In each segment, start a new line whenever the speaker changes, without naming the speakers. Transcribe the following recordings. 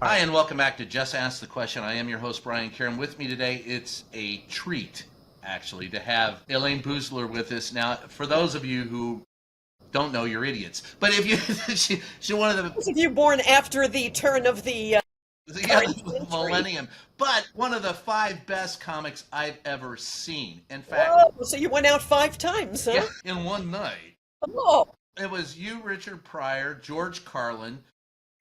Hi, and welcome back to Just Ask the Question. I am your host, Brian Karem. With me today, it's a treat, actually, to have Elayne Boosler with us. Now, for those of you who don't know, you're idiots. But if you, she's one of the...
Those of you born after the turn of the
millennium, but one of the 5 best comics I've ever seen. In fact...
Oh, so you went out 5 times, huh?
Yeah, in one night.
Oh.
It was you, Richard Pryor, George Carlin.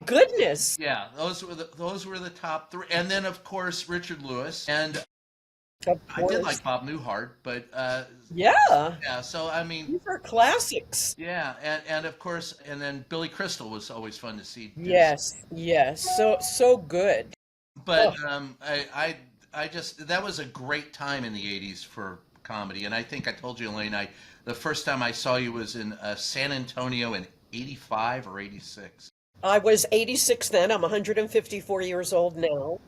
Goodness.
Yeah, those were the top 3, and then of course Richard Lewis, and I did like Bob Newhart, but yeah. So I mean,
these are classics.
Yeah, and of course, and then Billy Crystal was always fun to see.
Yes, so good.
But I just that was a great time in the '80s for comedy, and I think I told you, Elayne, the first time I saw you was in San Antonio in '85 or '86.
I was 86 then. I'm 154 years old now.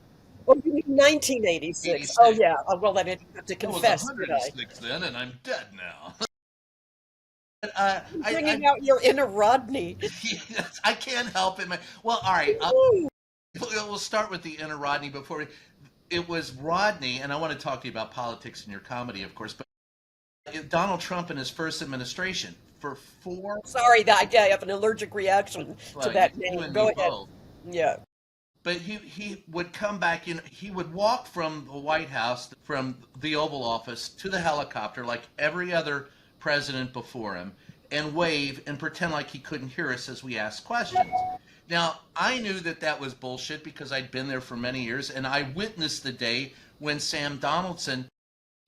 Oh, you mean 1986?
86.
Oh, yeah. Well, I didn't have to confess,
I was 106 then, and I'm dead now. But,
bringing out your inner Rodney.
Yes, I can't help it. Well, all right. We'll start with the inner Rodney before we... It was Rodney, and I want to talk to you about politics and your comedy, of course, but Donald Trump in his first administration. For 4...
Sorry, I have an allergic reaction to that name. Go ahead.
Both.
Yeah.
But he would come back in. He would walk from the White House, from the Oval Office, to the helicopter like every other president before him, and wave and pretend like he couldn't hear us as we asked questions. Now, I knew that was bullshit because I'd been there for many years, and I witnessed the day when Sam Donaldson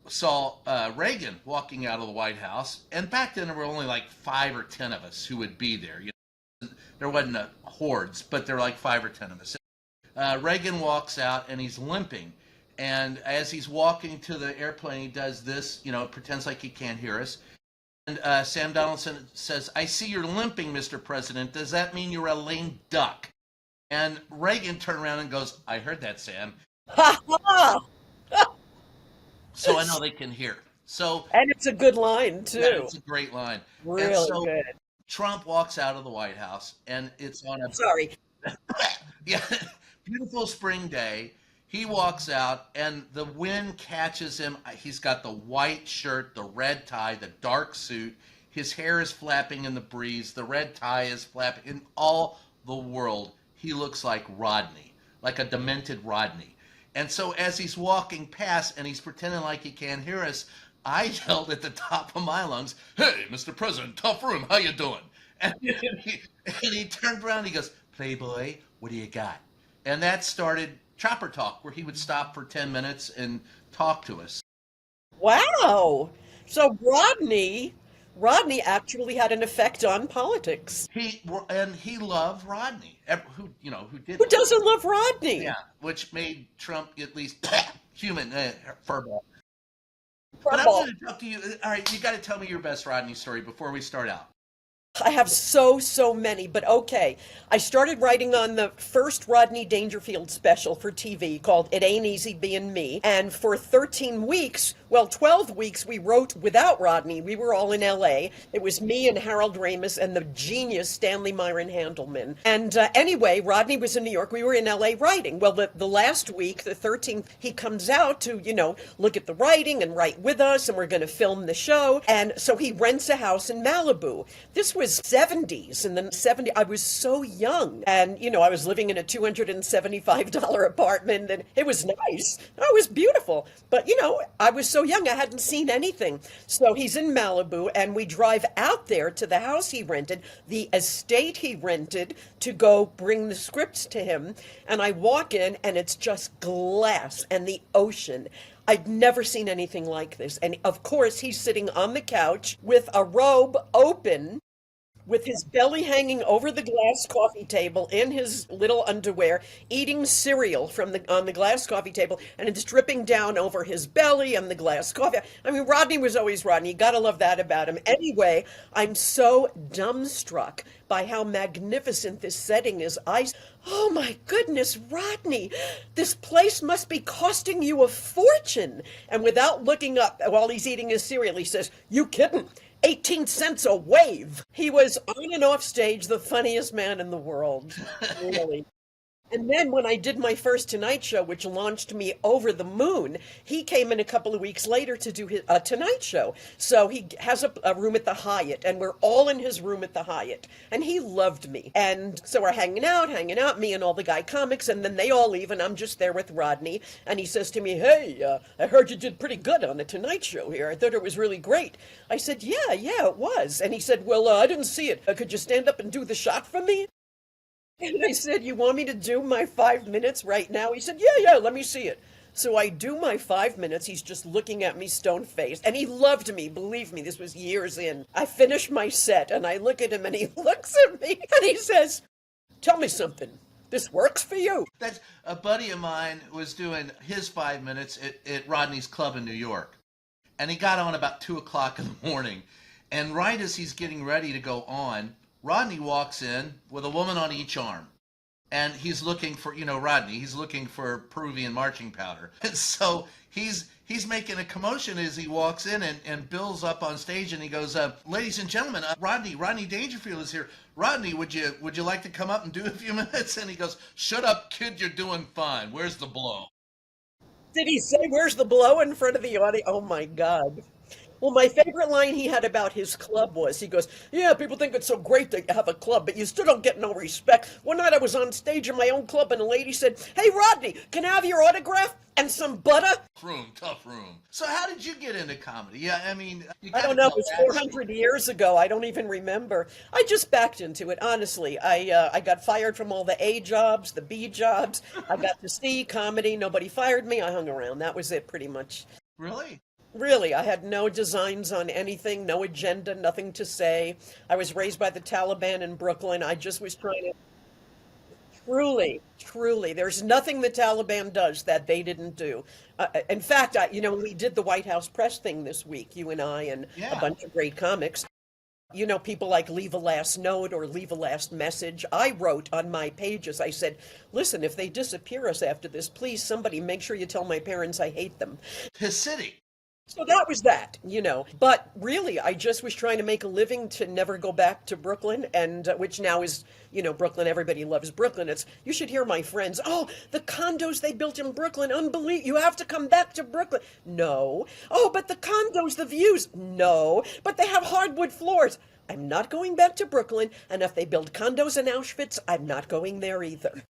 saw Reagan walking out of the White House, and back then there were only like 5 or 10 of us who would be there. You know, there wasn't hordes, but there were like 5 or 10 of us. Reagan walks out and he's limping, and as he's walking to the airplane, he does this, pretends like he can't hear us. And Sam Donaldson says, "I see you're limping, Mr. President. Does that mean you're a lame duck?" And Reagan turned around and goes, "I heard that, Sam." So I know they can hear.
And it's a good line too.
Yeah, it's a great line.
Really good.
Trump walks out of the White House, and it's on a yeah, beautiful spring day. He walks out, and the wind catches him. He's got the white shirt, the red tie, the dark suit. His hair is flapping in the breeze. The red tie is flapping. In all the world, he looks like Rodney, like a demented Rodney. And so as he's walking past and he's pretending like he can't hear us, I yelled at the top of my lungs, "Hey, Mr. President, tough room, how you doing?" And he turned around and he goes, "Playboy, what do you got?" And that started Chopper Talk, where he would stop for 10 minutes and talk to us.
Wow. So Rodney actually had an effect on politics.
He loved Rodney. Who did?
Who doesn't love Rodney?
Yeah, which made Trump at least human furball. But I want to talk to you. All right, you got to tell me your best Rodney story before we start out.
I have so many, but okay. I started writing on the first Rodney Dangerfield special for TV called It Ain't Easy Being Me. And for 13 weeks, 12 weeks, we wrote without Rodney. We were all in LA. It was me and Harold Ramis and the genius Stanley Myron Handelman. And anyway, Rodney was in New York. We were in LA writing. Well, the last week, the 13th, he comes out to, look at the writing and write with us, and we're going to film the show. And so he rents a house in Malibu. This was 70s. In the 70s, I was so young. And, I was living in a $275 apartment, and it was nice. It was beautiful. But, I was so young, I hadn't seen anything. So he's in Malibu, and we drive out there to the house he rented, the estate he rented, to go bring the scripts to him. And I walk in, and it's just glass and the ocean. I'd never seen anything like this. And of course, he's sitting on the couch with a robe open, with his belly hanging over the glass coffee table in his little underwear, eating cereal on the glass coffee table, and it's dripping down over his belly and the glass coffee. I mean, Rodney was always Rodney. You gotta love that about him. Anyway, I'm so dumbstruck by how magnificent this setting is. Oh my goodness, Rodney, this place must be costing you a fortune. And without looking up while he's eating his cereal, he says, "You kidding? 18 cents a wave." He was on and off stage the funniest man in the world, really. And then when I did my first Tonight Show, which launched me over the moon, he came in a couple of weeks later to do his Tonight Show. So he has a room at the Hyatt, and we're all in his room at the Hyatt. And he loved me. And so we're hanging out, me and all the guy comics, and then they all leave, and I'm just there with Rodney. And he says to me, "Hey, I heard you did pretty good on the Tonight Show here. I thought it was really great." I said, "Yeah, it was." And he said, "Well, I didn't see it. Could you stand up and do the shot for me?" And I said, "You want me to do my 5 minutes right now?" He said, "Yeah, let me see it." So I do my 5 minutes. He's just looking at me stone faced. And he loved me. Believe me, this was years in. I finish my set and I look at him and he looks at me and he says, "Tell me something. This works for you."
That's a buddy of mine was doing his 5 minutes at Rodney's club in New York. And he got on about 2 o'clock in the morning. And right as he's getting ready to go on, Rodney walks in with a woman on each arm. And he's looking for, Rodney, he's looking for Peruvian marching powder. And so he's making a commotion as he walks in, and Bill's up on stage and he goes, "Ladies and gentlemen, Rodney Dangerfield is here. Rodney, would you like to come up and do a few minutes?" And he goes, "Shut up, kid, you're doing fine. Where's the blow?"
Did he say, "Where's the blow?" in front of the audience? Oh my God. Well, my favorite line he had about his club was, he goes, "Yeah, people think it's so great to have a club, but you still don't get no respect." One night I was on stage in my own club and a lady said, "Hey, Rodney, can I have your autograph and some butter?"
Tough room. So how did you get into comedy? Yeah, I mean, you
I
gotta
don't know, it
tell
was
that
400 years ago. I don't even remember. I just backed into it, honestly. I got fired from all the A jobs, the B jobs. I got to C comedy. Nobody fired me. I hung around. That was it, pretty much.
Really?
Really, I had no designs on anything, no agenda, nothing to say. I was raised by the Taliban in Brooklyn. I just was trying to truly, there's nothing the Taliban does that they didn't do. In fact, we did the White House press thing this week, you and I and a
Yeah.
bunch of great comics. People like leave a last note or leave a last message. I wrote on my pages, I said, "Listen, if they disappear us after this, please somebody make sure you tell my parents I hate them."
His city.
So that was that. But really, I just was trying to make a living to never go back to Brooklyn, and which now is, Brooklyn. Everybody loves Brooklyn. You should hear my friends. "Oh, the condos they built in Brooklyn, unbelievable. You have to come back to Brooklyn." No. "Oh, but the condos, the views." No. "But they have hardwood floors." I'm not going back to Brooklyn, and if they build condos in Auschwitz, I'm not going there either.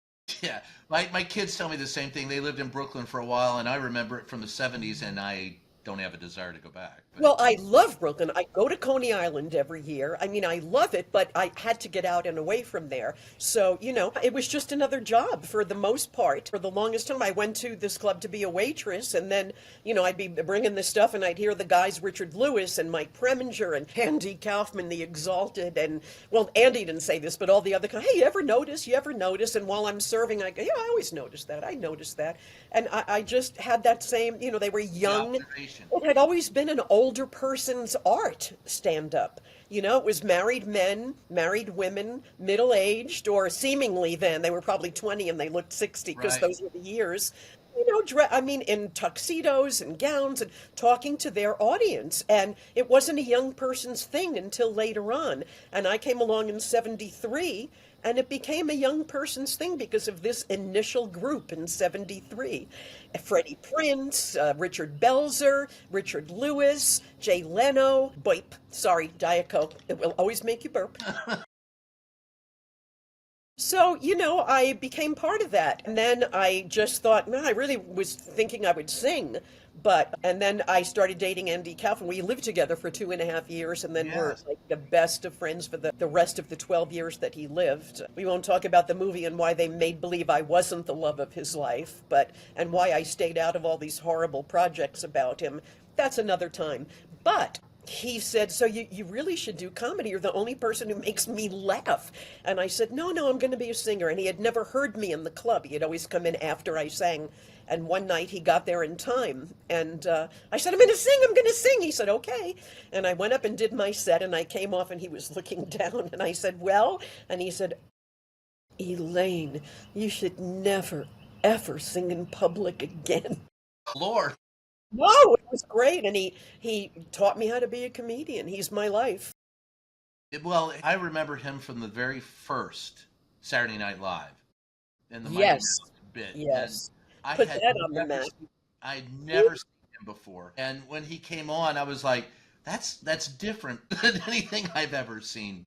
Yeah, my kids tell me the same thing. They lived in Brooklyn for a while, and I remember it from the '70s, and I don't have a desire to go back. But
Well, I love Brooklyn. I go to Coney Island every year. I mean, I love it, but I had to get out and away from there. So, it was just another job for the most part. For the longest time, I went to this club to be a waitress, and then, I'd be bringing this stuff, and I'd hear the guys, Richard Lewis and Mike Preminger and Andy Kaufman, the Exalted, and, well, Andy didn't say this, but all the other guys, "Hey, you ever notice? You ever notice?" And while I'm serving, I go, "Yeah, I always noticed that. I noticed that." And I just had that same, they were
the
young.
observation.
It had always been an older person's art, stand up. It was married men, married women, middle aged, or seemingly then. They were probably 20 and they looked 60 because
Right.
those were the years. In tuxedos and gowns and talking to their audience. And it wasn't a young person's thing until later on. And I came along in 73 and it became a young person's thing because of this initial group in 73. Freddie Prinze, Richard Belzer, Richard Lewis, Jay Leno, Boip, sorry, Diet Coke, it will always make you burp. So, I became part of that. And then I just thought, man, I really was thinking I would sing. And then I started dating Andy Kaufman. We lived together for 2.5 years, and then we're
Yes.
like the best of friends for the rest of the 12 years that he lived. We won't talk about the movie and why they made believe I wasn't the love of his life, and why I stayed out of all these horrible projects about him. That's another time. But he said, "So you really should do comedy. You're the only person who makes me laugh." And I said, no, I'm going to be a singer. And he had never heard me in the club. He had always come in after I sang. And one night he got there in time. And I said, I'm going to sing. He said, okay. And I went up and did my set. And I came off and he was looking down. And I said, well? And he said, "Elayne, you should never, ever sing in public again."
Lord.
No, it was great. And he taught me how to be a comedian. He's my life.
Well, I remember him from the very first Saturday Night Live. in the Mighty
Yes.
Mouse bit, and
Yes.
I
Put
had
that on the
never
map.
seen, I had never seen him before. And when he came on, I was like, that's different than anything I've ever seen.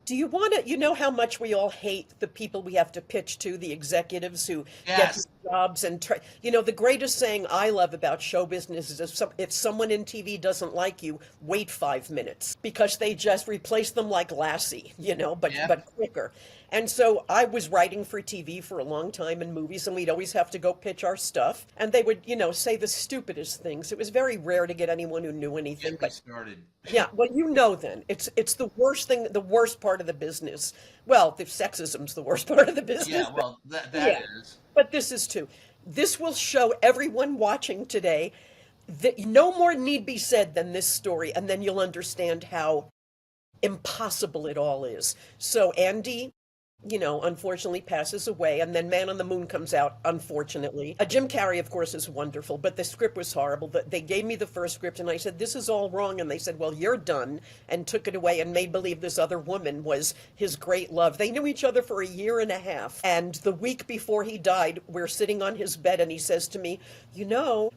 Do you want to, you know how much we all hate the people we have to pitch to, the executives who get
Yes,
these jobs and try, the greatest saying I love about show business is if someone in TV doesn't like you, wait 5 minutes because they just replace them like Lassie,
yeah,
but quicker. And so I was writing for TV for a long time in movies, and we'd always have to go pitch our stuff. And they would, say the stupidest things. It was very rare to get anyone who knew anything,
get me
but
started.
yeah, well, then. It's the worst thing, the worst part of the business. Well, the sexism's the worst part of the business,
Yeah,
but
well, that
yeah.
is.
But this is too. This will show everyone watching today that no more need be said than this story, and then you'll understand how impossible it all is. So Andy, unfortunately passes away, and then Man on the Moon comes out, unfortunately. Jim Carrey, of course, is wonderful, but the script was horrible. They gave me the first script, and I said, this is all wrong, and they said, well, you're done, and took it away and made believe this other woman was his great love. They knew each other for a year and a half, and the week before he died, we're sitting on his bed, and he says to me,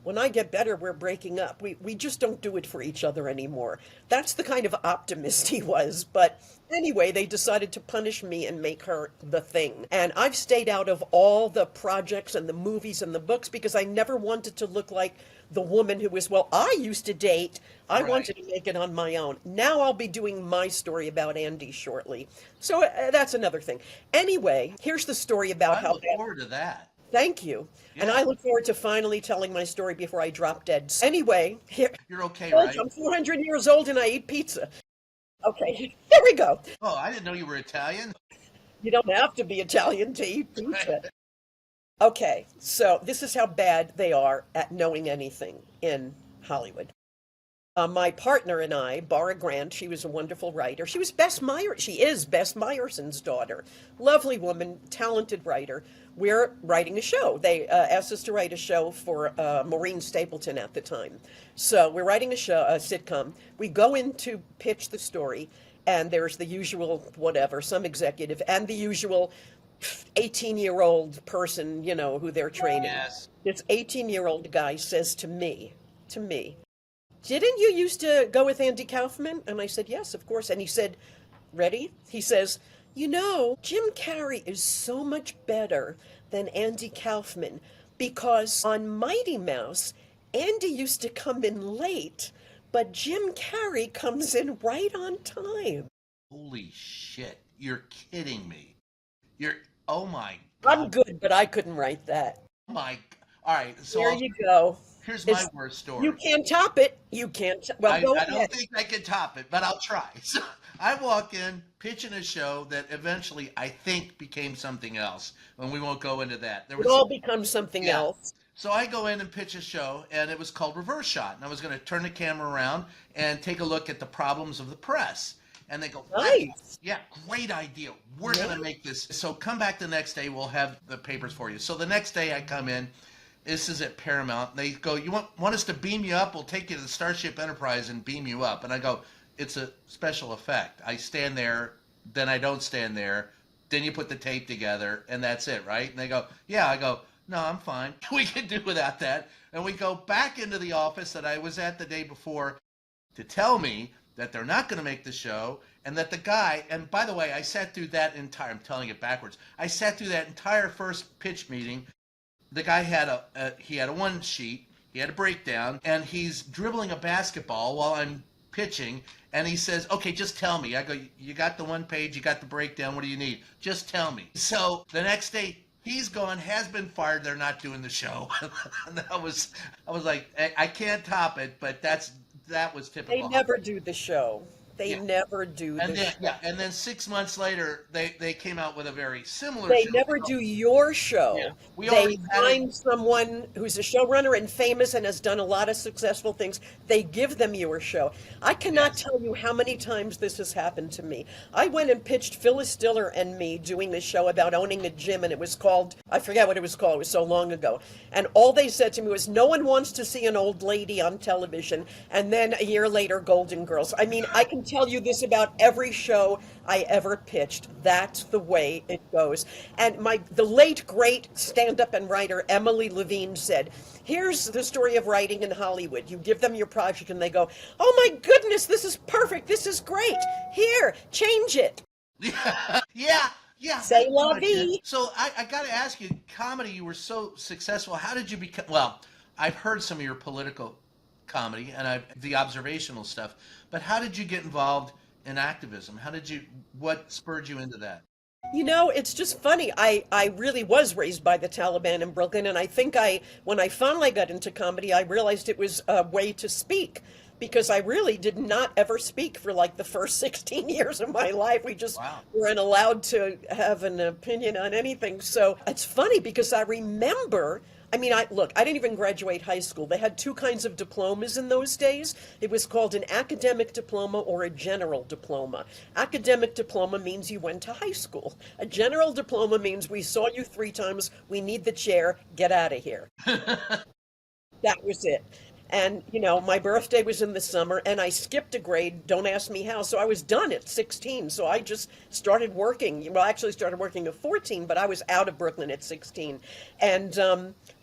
when I get better, we're breaking up. We just don't do it for each other anymore. That's the kind of optimist he was, but anyway, they decided to punish me and make her the thing. And I've stayed out of all the projects and the movies and the books because I never wanted to look like the woman who was, well, I used to date. I
Right.
wanted to make it on my own. Now I'll be doing my story about Andy shortly. So that's another thing. Anyway, here's the story about
I
how
look
bad.
forward to that.
Thank you. And
Yeah,
I look forward to finally telling my story before I drop dead. Anyway, here,
you're okay,
folks,
right?
I'm 400 years old and I eat pizza. Okay, here we go.
Oh, I didn't know you were Italian.
You don't have to be Italian to eat pizza. Okay, so this is how bad they are at knowing anything in Hollywood. My partner and I, Bara Grant, she was a wonderful writer. She is Bess Meyerson's daughter. Lovely woman, talented writer. We're writing a show. They asked us to write a show for Maureen Stapleton at the time. So we're writing a sitcom. We go in to pitch the story, and there's the usual whatever, some executive, and the usual 18-year-old person, who they're training.
Yes.
This 18-year-old guy says to me, didn't you used to go with Andy Kaufman? And I said, yes, of course. And he said, ready? He says, Jim Carrey is so much better than Andy Kaufman because on Mighty Mouse, Andy used to come in late, but Jim Carrey comes in right on time.
Holy shit. You're kidding me. You're, oh my
I'm
God.
good, but I couldn't write that.
Oh my, all right. So
There you go.
here's my
It's,
worst
you
story.
can't top it. You can't. Well, go
I
ahead.
don't think I can top it, but I'll try. So I walk in pitching a show that eventually I think became something else, and we won't go into that. There
It
was,
all becomes something
yeah.
else.
So I go in and pitch a show, and it was called Reverse Shot, and I was going to turn the camera around and take a look at the problems of the press. And they go,
Nice.
yeah, great idea. We're
Yeah.
going to make this. So come back the next day. We'll have the papers for you. So the next day I come in. This is at Paramount. They go, you want us to beam you up? We'll take you to the Starship Enterprise and beam you up. And I go, it's a special effect. I stand there, then I don't stand there. Then you put the tape together, and that's it, right? And they go, yeah. I go, no, I'm fine. We can do without that. And we go back into the office that I was at the day before to tell me that they're not going to make the show, and that the guy, and by the way, I sat through that entire, I'm telling it backwards, I sat through that entire first pitch meeting. The guy had a one sheet, he had a breakdown, and he's dribbling a basketball while I'm pitching, and he says, okay, just tell me. I go, you got the one page, you got the breakdown, what do you need? Just tell me. So the next day, he's gone, has been fired, they're not doing the show. And I was like, I can't top it, but that was
They
typical.
never do the show. They
Yeah.
never do
And
the
then
show.
yeah, and then 6 months later, they came out with a very similar
They
show.
never do your show.
Yeah, we
They
already had it.
find someone who's a showrunner and famous and has done a lot of successful things. They give them your show. I cannot
Yes.
tell you how many times this has happened to me. I went and pitched Phyllis Diller and me doing this show about owning a gym, and it was called, I forget what it was called, it was so long ago. And all they said to me was, no one wants to see an old lady on television. And then a year later, Golden Girls. I mean, I can tell you this about every show I ever pitched. That's the way it goes. And the late great stand-up and writer Emily Levine said, "Here's the story of writing in Hollywood. You give them your project and they go, 'Oh my goodness, this is perfect. This is great. Here, change it.'"
Yeah, yeah,
Say
that's
la
what it is.
vie.
So I got to ask you, comedy, you were so successful. How did you become? Well, I've heard some of your political comedy and the observational stuff, but how did you get involved in activism? What spurred you into that?
It's just funny. I really was raised by the Taliban in Brooklyn, and I think when I finally got into comedy, I realized it was a way to speak because I really did not ever speak for like the first 16 years of my life. We just
Wow.
weren't allowed to have an opinion on anything. So it's funny because I remember. I mean, I didn't even graduate high school. They had two kinds of diplomas in those days. It was called an academic diploma or a general diploma. Academic diploma means you went to high school. A general diploma means we saw you 3 times, we need the chair, get out of here. That was it. And, my birthday was in the summer and I skipped a grade, don't ask me how. So I was done at 16. So I just started working. Well, I actually started working at 14, but I was out of Brooklyn at 16. And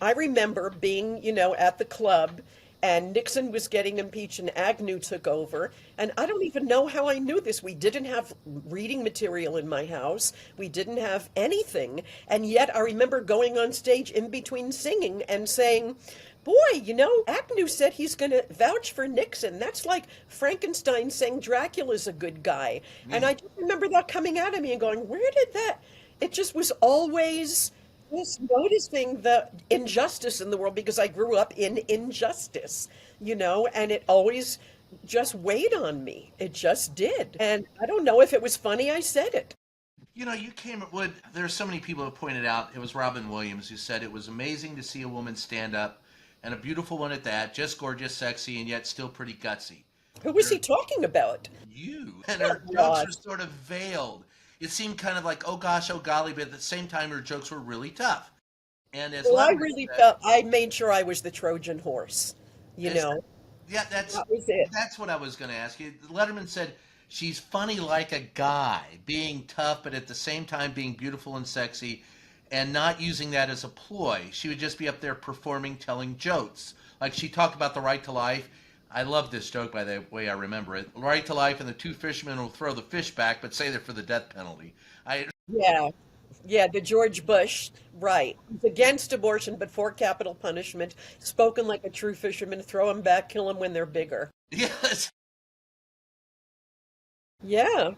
I remember being, at the club and Nixon was getting impeached and Agnew took over. And I don't even know how I knew this. We didn't have reading material in my house. We didn't have anything. And yet I remember going on stage in between singing and saying, "Boy, Agnew said he's going to vouch for Nixon. That's like Frankenstein saying Dracula's a good guy." And I just remember that coming out of me and going, where did that? It just was always just noticing the injustice in the world because I grew up in injustice, and it always just weighed on me. It just did. And I don't know if it was funny I said it.
You came up with, there's so many people who pointed out, it was Robin Williams who said it was amazing to see a woman stand up, and a beautiful one at that, just gorgeous, sexy, and yet still pretty gutsy.
Who was he talking about?
You. And
Oh,
her jokes
God.
were sort of veiled. It seemed kind of like, oh gosh, oh golly, but at the same time, her jokes were really tough. And as
Well, I
Letterman
really
said,
felt I made sure I was the Trojan horse, you
is
know.
yeah, that's
That was it.
that's what I was going to ask you. Letterman said she's funny like a guy, being tough, but at the same time being beautiful and sexy, and not using that as a ploy. She would just be up there performing, telling jokes. Like she talked about the right to life. I love this joke, by the way, I remember it. Right to life, and the two fishermen will throw the fish back, but say they're for the death penalty. I
Yeah. Yeah, the George Bush, right. He's against abortion but for capital punishment. Spoken like a true fisherman, throw them back, kill them when they're bigger.
yes,
Yeah.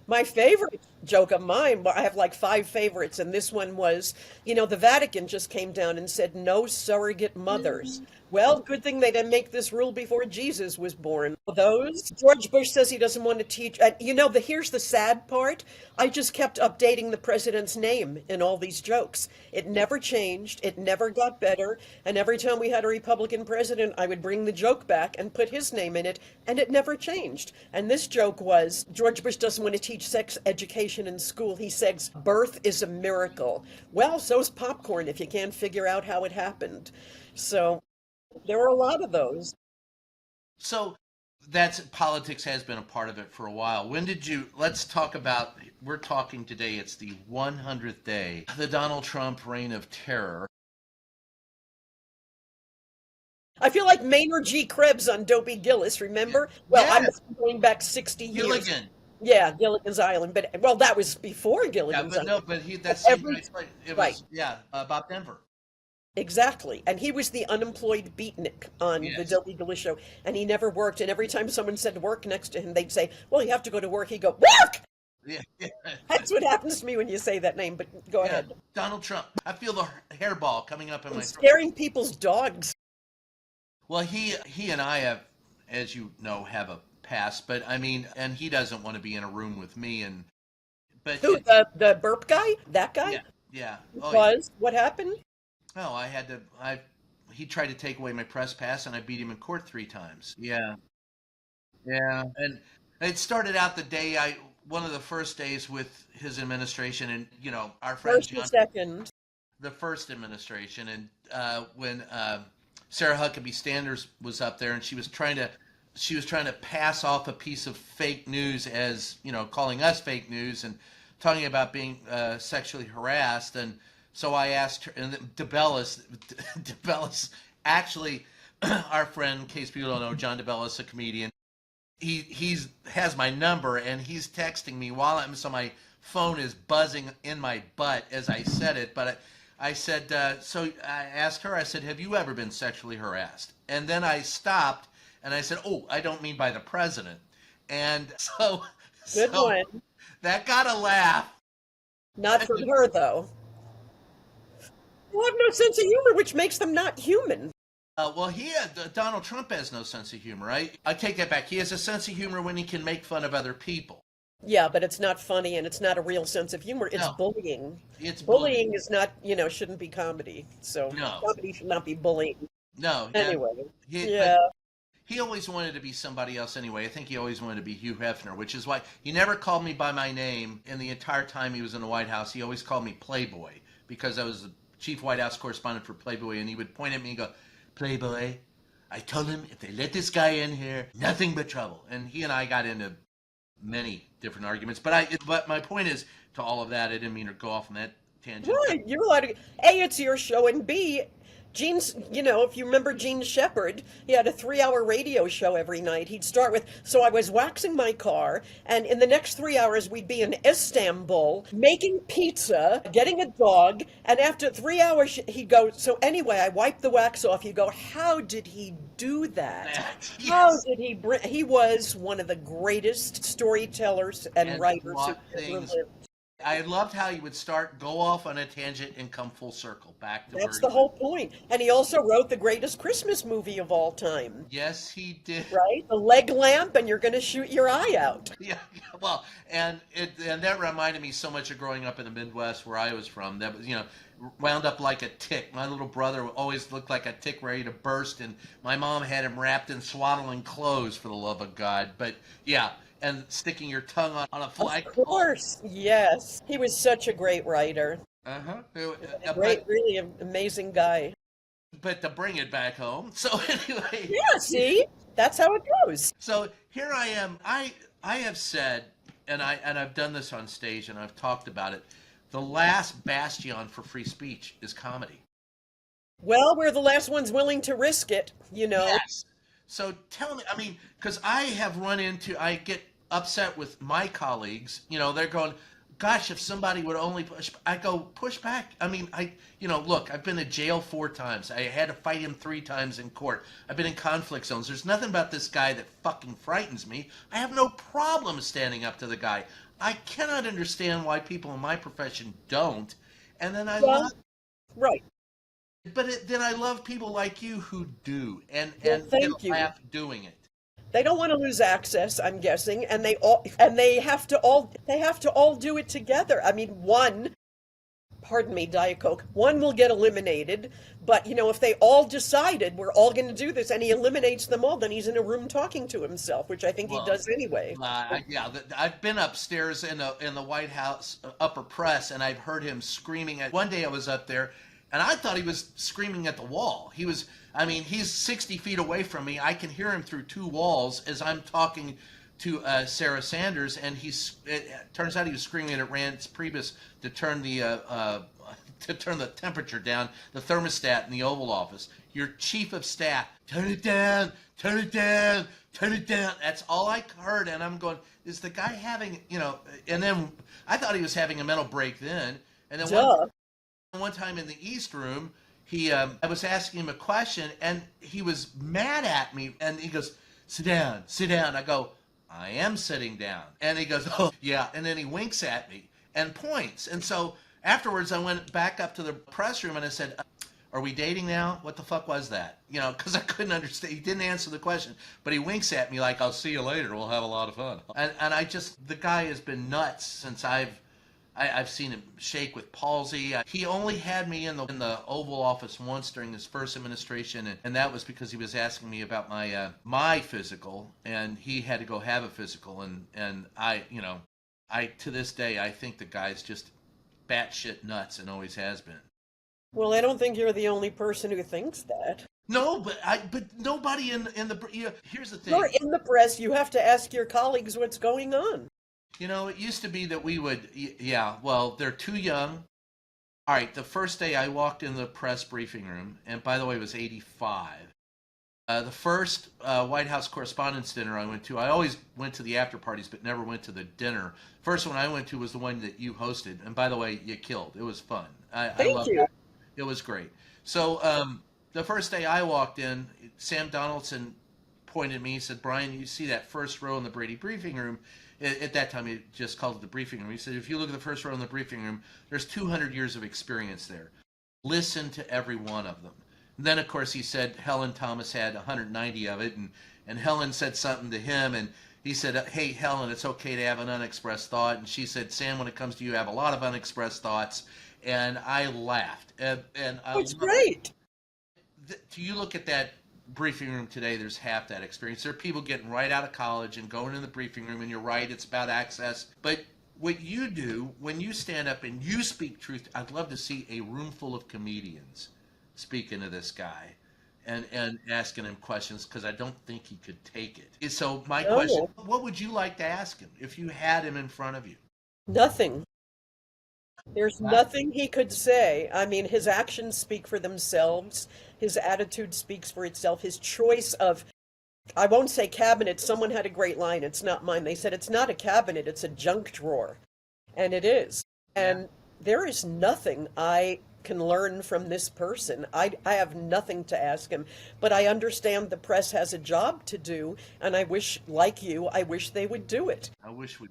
My favorite joke of mine, well, I have like 5 favorites, and this one was, the Vatican just came down and said no surrogate mothers. Well, good thing they didn't make this rule before Jesus was born. Those. George Bush says he doesn't want to teach. And here's the sad part. I just kept updating the president's name in all these jokes. It never changed. It never got better. And every time we had a Republican president, I would bring the joke back and put his name in it, and it never changed. And this joke was George Bush doesn't want to teach sex education in school. He says birth is a miracle. Well, so's popcorn if you can't figure out how it happened. So there are a lot of those.
so that's politics has been a part of it for a while. When did you? Let's talk about. We're talking today. It's the 100th day, the Donald Trump reign of terror.
I feel like Maynard G. Krebs on Dopey Gillis, remember? Well, I'm
Yes,
going back 60 years.
Gilligan.
Yeah, Gilligan's Island, but well, that was before
Yeah,
Gilligan's
but no,
Island.
but that's same
Every
right. It
right,
was Bob Denver.
exactly. And he was the unemployed beatnik on the
Yes.
Dopey Gillis show, and he never worked. And every time someone said work next to him, they'd say, "Well, you have to go to work." He'd go, "Work!"
Yeah, yeah,
That's what happens to me when you say that name, but go
yeah.
ahead.
Donald Trump. I feel the hairball coming up in
And
my throat.
scaring people's dogs.
Well, he and I have, as you know, have a past. But I mean, and he doesn't want to be in a room with me. And but
Who, the burp guy? That guy?
yeah, yeah. Oh yeah.
Was? What happened?
Oh, I had to. He tried to take away my press pass, and I beat him in court 3 times. Yeah, yeah. And it started out the day one of the first days with his administration, and our friend
First or
John,
second?
the first administration, and when Sarah Huckabee Sanders was up there, and she was trying to she was trying to pass off a piece of fake news as, calling us fake news and talking about being sexually harassed. And so I asked her, and DeBellis actually, our friend, in case people don't know, John DeBellis, a comedian, he's has my number, and he's texting me so my phone is buzzing in my butt as I said it. But I said, so I asked her, I said, have you ever been sexually harassed? And then I stopped and I said, oh, I don't mean by the president. And
Good
so
one.
that got a laugh.
Not from her, though. They have no sense of humor, which makes them not human.
Well, Donald Trump has no sense of humor. I take that back. He has a sense of humor when he can make fun of other people.
Yeah, but it's not funny and it's not a real sense of humor. It's
No,
bullying.
it's bullying.
Bullying is not, shouldn't be comedy. So
No,
comedy should not be bullying.
no. And
Anyway,
but
yeah.
he always wanted to be somebody else anyway. I think he always wanted to be Hugh Hefner, which is why he never called me by my name in the entire time he was in the White House. He always called me Playboy because I was the chief White House correspondent for Playboy, and he would point at me and go, Playboy, I told him if they let this guy in here, nothing but trouble. And he and I got into many different arguments. But my point is, to all of that, I didn't mean to go off on that tangent.
Right, you're allowed to. A, it's your show, and B, Gene's, if you remember Gene Shepard, he had a 3-hour radio show every night. He'd start with, so I was waxing my car, and in the next 3 hours, we'd be in Istanbul making pizza, getting a dog, and after 3 hours, he'd go, so anyway, I wiped the wax off. You go, how did he do that?
Yes.
How did he was one of the greatest storytellers and writers who
brought
ever
things.
lived.
I loved how he would go off on a tangent and come full circle back to
That's
where
the
he
whole
went.
point. And he also wrote the greatest Christmas movie of all time,
Yes, he did.
right? The leg lamp, and you're going to shoot your eye out.
Yeah, well, and that reminded me so much of growing up in the Midwest where I was from. That was, wound up like a tick. My little brother always looked like a tick ready to burst, and my mom had him wrapped in swaddling clothes, for the love of God. But yeah, and sticking your tongue on a
Of
flagpole.
course, yes. He was such a great writer.
Uh-huh.
A great, really amazing guy.
But to bring it back home. So anyway,
Yeah, see? That's how it goes.
so here I am. I have said, and I've done this on stage, and I've talked about it. The last bastion for free speech is comedy.
Well, we're the last ones willing to risk it,
Yes. So tell me, because I get upset with my colleagues. They're going, gosh, if somebody would only push. I go, push back. Look, I've been to jail 4 times. I had to fight him 3 times in court. I've been in conflict zones. There's nothing about this guy that fucking frightens me. I have no problem standing up to the guy. I cannot understand why people in my profession don't. And then
Well, right.
then I love people like you who do, and
Well,
get
thank
a
you.
laugh doing it.
They don't want to lose access, I'm guessing, and they have to all do it together. One, pardon me, Diet Coke, one will get eliminated, but if they all decided we're all going to do this and he eliminates them all, then he's in a room talking to himself, which I think he
Well,
does anyway.
I've been upstairs in the White House upper press, and I've heard him screaming at. One day I was up there, and I thought he was screaming at the wall. He's 60 feet away from me. I can hear him through 2 walls as I'm talking to Sarah Sanders, and it turns out he was screaming at Rance Priebus to turn the temperature down, the thermostat in the Oval Office. Your chief of staff, turn it down, turn it down, turn it down. That's all I heard, and I'm going, is the guy having, and then I thought he was having a mental break then, and then
Duh.
one time in the East Room, I was asking him a question, and he was mad at me, and he goes, sit down, sit down. I go, I am sitting down. And he goes, oh, yeah. And then he winks at me and points. And so afterwards, I went back up to the press room, and I said, are we dating now? What the fuck was that? Because I couldn't understand. He didn't answer the question, but he winks at me like, I'll see you later. We'll have a lot of fun. And the guy has been nuts since I've seen him shake with palsy. He only had me in the Oval Office once during his first administration, and that was because he was asking me about my physical, and he had to go have a physical, and I to this day I think the guy's just batshit nuts and always has been.
Well, I don't think you're the only person who thinks that.
No, but nobody in the here's the
You're
thing.
in the press. You have to ask your colleagues what's going on.
It used to be that we would, yeah, well, they're too young. All right, the first day I walked in the press briefing room, and by the way, it was 85. The first White House Correspondents' Dinner I went to, I always went to the after parties, but never went to the dinner. First one I went to was the one that you hosted, and by the way, you killed. It was fun. I
Thank
loved
you.
it. It was great. So the first day I walked in, Sam Donaldson pointed at me. He said, "Brian, you see that first row in the Brady briefing room?" At that time, he just called it the briefing room. He said, "If you look at the first row in the briefing room, there's 200 years of experience there. Listen to every one of them." And then, of course, he said Helen Thomas had 190 of it, and Helen said something to him, and he said, "Hey, Helen, it's okay to have an unexpressed thought." And she said, "Sam, when it comes to you, have a lot of unexpressed thoughts." And I laughed. And I
It's
love
great.
you look at that briefing room today, there's half that experience. There are people getting right out of college and going in the briefing room, and you're right, it's about access. But what you do when you stand up and you speak truth, I'd love to see a room full of comedians speaking to this guy and asking him questions because I don't think he could take it. So my question,
No,
what would you like to ask him if you had him in front of you?
nothing. There's
Wow.
nothing he could say. I mean, his actions speak for themselves. His attitude speaks for itself. His choice of, I won't say cabinet. Someone had a great line. It's not mine. They said it's not a cabinet, it's a junk drawer. And it is.
Yeah.
And there is nothing I can learn from this person. I have nothing to ask him. But I understand the press has a job to do. And I wish, like you, I wish they would do it.
I wish we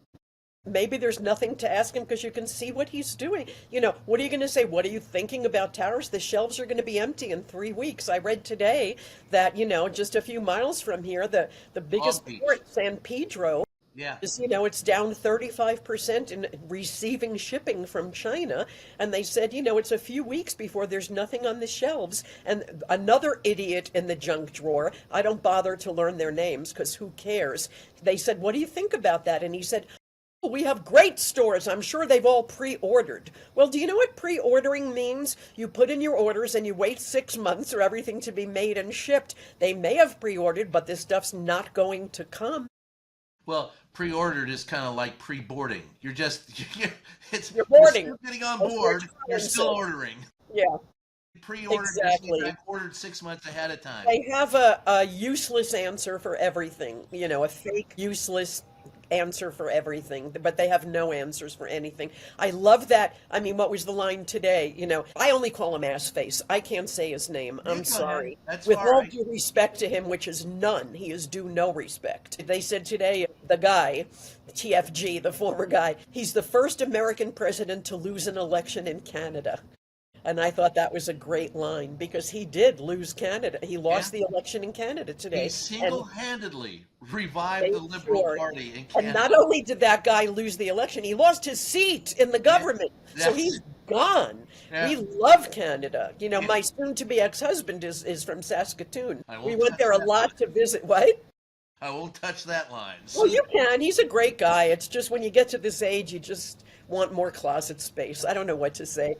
Maybe there's nothing to ask him because you can see what he's doing. What are you going to say? What are you thinking about towers? The shelves are going to be empty in 3 weeks. I read today that, just a few miles from here, the
Long
biggest
Beach.
port, San Pedro,
Yeah.
is, it's down 35% in receiving shipping from China. And they said, it's a few weeks before there's nothing on the shelves. And another idiot in the junk drawer, I don't bother to learn their names because who cares? They said, what do you think about that? And he said, we have great stores. I'm sure they've all pre-ordered. Well, do you know what pre-ordering means? You put in your orders and you wait 6 months for everything to be made and shipped. They may have pre-ordered, but this stuff's not going to come.
Well, pre-ordered is kind of like pre-boarding. You're just
You're
you're
boarding.
still getting on
That's what
board. You're
Karem
still
said.
ordering.
Yeah,
Pre-ordered just means
exactly.
I've ordered 6 months ahead of time.
They have a useless answer for everything, a fake, useless answer for everything, but they have no answers for anything. I love that. I mean, what was the line today? I only call him ass face. I can't say his name.
Yeah,
I'm
go ahead.
sorry.
That's
With
all
all
right.
due respect to him, which is none, he is due no respect. They said today, the guy, TFG, the former guy, he's the first American president to lose an election in Canada. And I thought that was a great line because he did lose Canada. He
Yeah.
lost the election in Canada
He
today. And
single-handedly revived
made
the Liberal
sure.
Party in
And not
Canada.
only did that guy lose the election, he lost his seat in the
Yeah.
government. So
That's
he's gone.
yeah.
We love Canada.
Yeah.
My soon-to-be ex-husband is from Saskatoon.
I
We
won't
went
touch
there a
that line.
lot to visit. What?
I won't touch that line.
Well,
Soon.
you can. He's a great guy. It's just when you get to this age, you just want more closet space. I don't know what to say.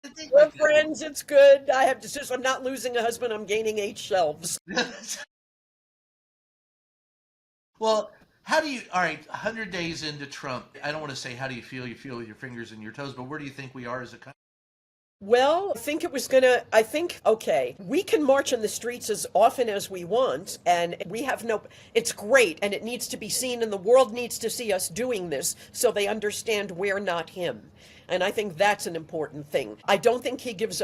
I think
We're
like
friends. It's good. I have to. Since I'm not losing a husband, I'm gaining 8 shelves.
that. Well, how do you? All right, 100 days into Trump. I don't want to say how do you feel. You feel with your fingers and your toes, but where do you think we are as a country?
Well, I think, okay, we can march in the streets as often as we want, and it's great, and it needs to be seen, and the world needs to see us doing this so they understand we're not him. And I think that's an important thing. I don't think he gives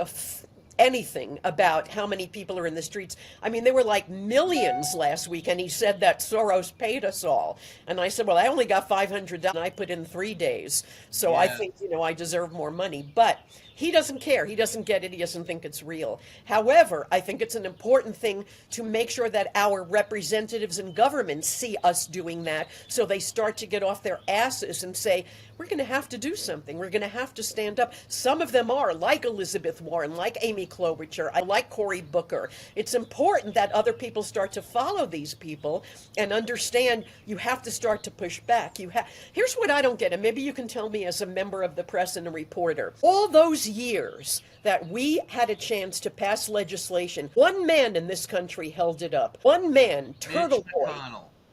anything about how many people are in the streets. I mean, there were like millions last week, and he said that Soros paid us all. And I said, well, I only got $500 and I put in 3 days. So I
Yeah.
think, I deserve more money. But he doesn't care. He doesn't get it. He doesn't think it's real. However, I think it's an important thing to make sure that our representatives in government see us doing that so they start to get off their asses and say, we're going to have to do something. We're going to have to stand up. Some of them are, like Elizabeth Warren, like Amy Amy Klobuchar. I like Cory Booker. It's important that other people start to follow these people and understand you have to start to push back. Here's what I don't get, and maybe you can tell me as a member of the press and a reporter. All those years that we had a chance to pass legislation, one man in this country held it up. One man, Turtle Boy,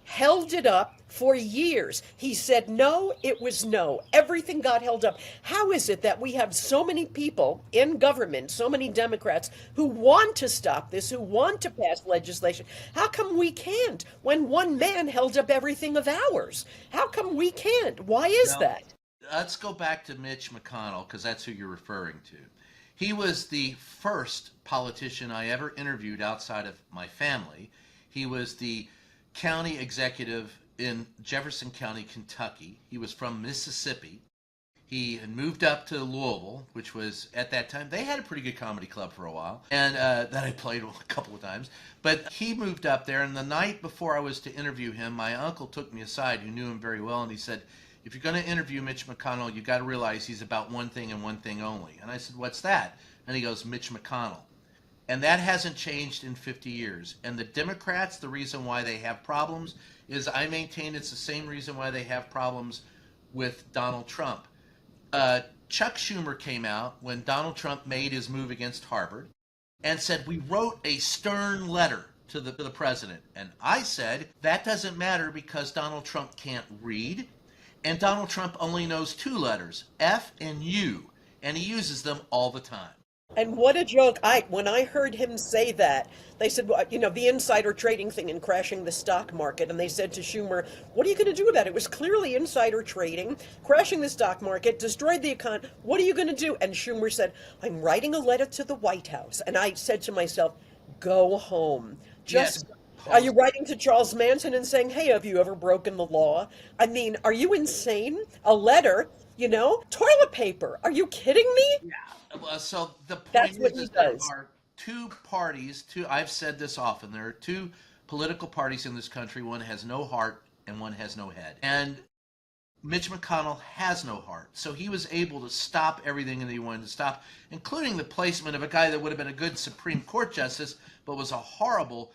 held it up for years. He said no, it was no. Everything got held up. How is it that we have so many people in government, so many Democrats, who want to stop this, who want to pass legislation? How come we can't when one man held up everything of ours? How come we can't? Why is that?
Let's go back to Mitch McConnell, because that's who you're referring to. He was the first politician I ever interviewed outside of my family. He was the county executive in Jefferson County, Kentucky. He was from Mississippi. He had moved up to Louisville, which was, at that time, they had a pretty good comedy club for a while, and that I played a couple of times. But he moved up there, and the night before I was to interview him, my uncle took me aside, who knew him very well, and he said, if you're going to interview Mitch McConnell, you got to realize he's about one thing and one thing only. And I said, what's that? And he goes, Mitch McConnell. And that hasn't changed in 50 years. And the Democrats, the reason why they have problems is, I maintain it's the same reason why they have problems with Donald Trump. Chuck Schumer came out when Donald Trump made his move against Harvard and said, we wrote a stern letter to the president. And I said, that doesn't matter because Donald Trump can't read. And Donald Trump only knows two letters, F and U. And he uses them all the time.
And what a joke. When I heard him say that, they said, well, the insider trading thing and crashing the stock market. And they said to Schumer, what are you going to do about it? It was clearly insider trading, crashing the stock market, destroyed the economy. What are you going to do? And Schumer said, I'm writing a letter to the White House. And I said to myself, go home.
Yes.
Are you writing to Charles Manson and saying, hey, have you ever broken the law? I mean, are you insane? A letter, toilet paper. Are you kidding me?
Yeah. So the
That's
point
what
is
he
there
does.
are two parties, I've said this often, there are two political parties in this country. One has no heart and one has no head. And Mitch McConnell has no heart. So he was able to stop everything that he wanted to stop, including the placement of a guy that would have been a good Supreme Court justice, but was a horrible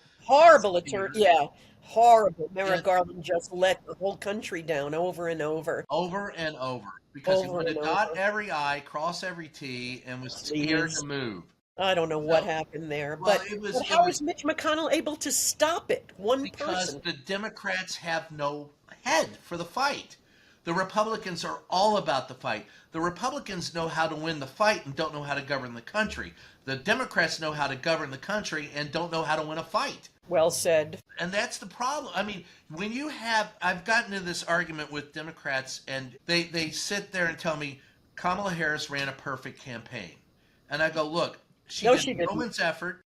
attorney. Yeah, horrible. Merrick Garland just let the whole country down over and over.
Over and over. Because he wanted to dot
over.
every I, cross every T, and was scared to move.
I don't know what happened there.
Well,
but how is Mitch McConnell able to stop it?
Because the Democrats have no head for the fight. The Republicans are all about the fight. The Republicans know how to win the fight and don't know how to govern the country. The Democrats know how to govern the country and don't know how to win a fight.
Well said.
And that's the problem. I mean, when you have, I've gotten into this argument with Democrats, and they sit there and tell me Kamala Harris ran a perfect campaign. And I go, look, she did a woman's effort.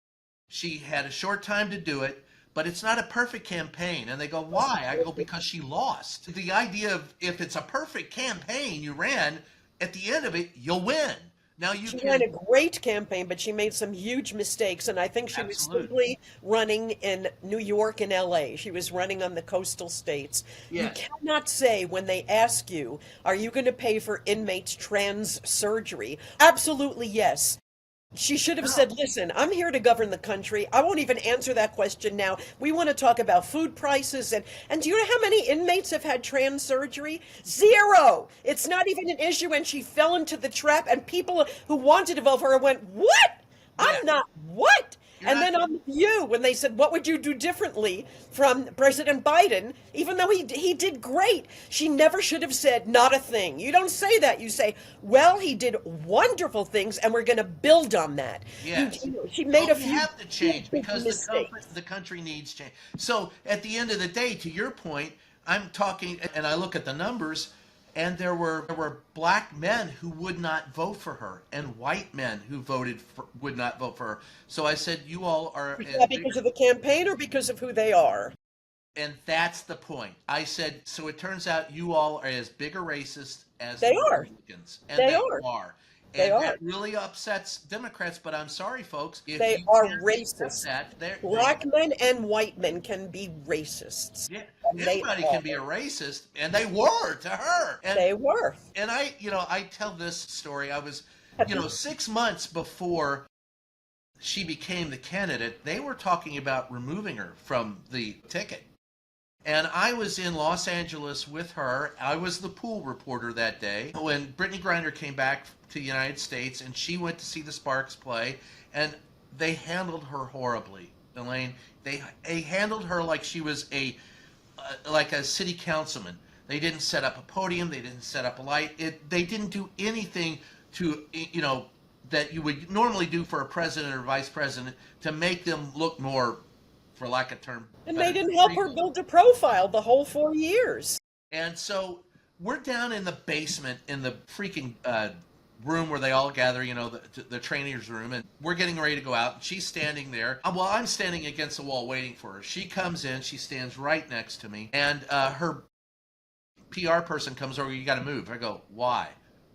She had a short time to do it, but it's not a perfect campaign. And they go, why? I go, because she lost. The idea of if it's a perfect campaign you ran, at the end of it, you'll win. Now she
ran a great campaign, but she made some huge mistakes, and I think she was simply running in New York and LA. She was running on the coastal states. Yes. You cannot say when they ask you, are you going to pay for inmates' trans surgery? Absolutely yes. She should have said, listen, I'm here to govern the country. I won't even answer that question now. We want to talk about food prices. And do you know how many inmates have had trans surgery? 0. It's not even an issue. And she fell into the trap. And people who wanted to vote for her went, what? I'm not what? And then on you, when they said, what would you do differently from President Biden, even though he did great, she never should have said, not a thing. You don't say that. You say, well, he did wonderful things, and we're going to build on that.
Yes.
She made a few.
You have to change because the country needs change. So at the end of the day, to your point, I'm talking, and I look at the numbers, and there were black men who would not vote for her, and white men who would not vote for her. So I said, you all are...
Is that because of the campaign or because of who they are?
And that's the point. I said, so it turns out you all are as big a racist as
they are.
Republicans. And
they
are. And that really upsets Democrats, but I'm sorry, folks. If
they are racist. Black men and white men can be racists.
Yeah, anybody can be a racist, and they were to her. And,
they were.
And I tell this story. I was, 6 months before she became the candidate, they were talking about removing her from the ticket. And I was in Los Angeles with her. I was the pool reporter that day when Brittany Griner came back to the United States, and she went to see the Sparks play, and they handled her horribly. Elayne, they handled her like she was like a city councilman. They didn't set up a podium. They didn't set up a light. They didn't do anything to, that you would normally do for a president or vice president to make them look more, for lack of a term.
And they didn't help her build a profile the whole 4 years.
And so we're down in the basement in the freaking room where they all gather, the trainer's room, and we're getting ready to go out. And she's standing there. Well, I'm standing against the wall waiting for her. She comes in. She stands right next to me. And her PR person comes over. You got to move. I go, why?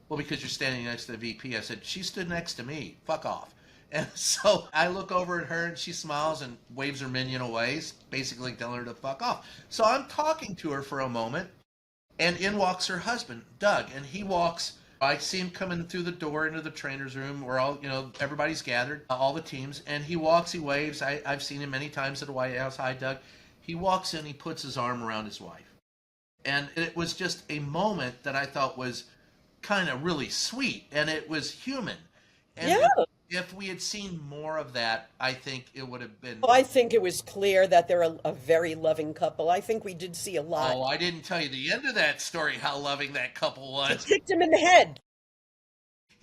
Well, because you're standing next to the VP. I said, she stood next to me. Fuck off. And so I look over at her, and she smiles and waves her minion away, basically telling her to fuck off. So I'm talking to her for a moment, and in walks her husband, Doug. And he walks, I see him coming through the door into the trainer's room where all, everybody's gathered, all the teams. And he walks, he waves. I've seen him many times at the White House. Hi, Doug. He walks in, he puts his arm around his wife. And it was just a moment that I thought was kind of really sweet, and it was human. And
yeah.
If we had seen more of that, I think it would have been.
Well, I think it was clear that they're a very loving couple. I think we did see a lot.
Oh, I didn't tell you the end of that story, how loving that couple was.
He kicked him in the head.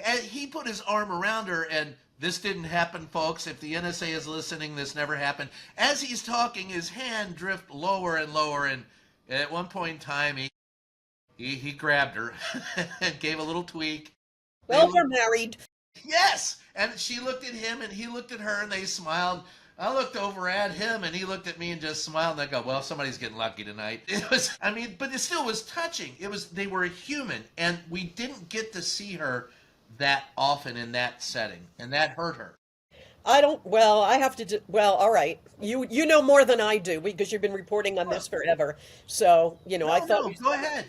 And he put his arm around her, and this didn't happen, folks. If the NSA is listening, this never happened. As he's talking, his hand drifted lower and lower, and at one point in time, he grabbed her and gave a little tweak.
Well, they're married.
Yes! And she looked at him, and he looked at her, and they smiled. I looked over at him, and he looked at me and just smiled, and I go, well, somebody's getting lucky tonight. It was, but it still was touching. They were human, and we didn't get to see her that often in that setting, and that hurt her.
I have to all right. You know more than I do because you've been reporting on this forever. So, I thought.
Go ahead.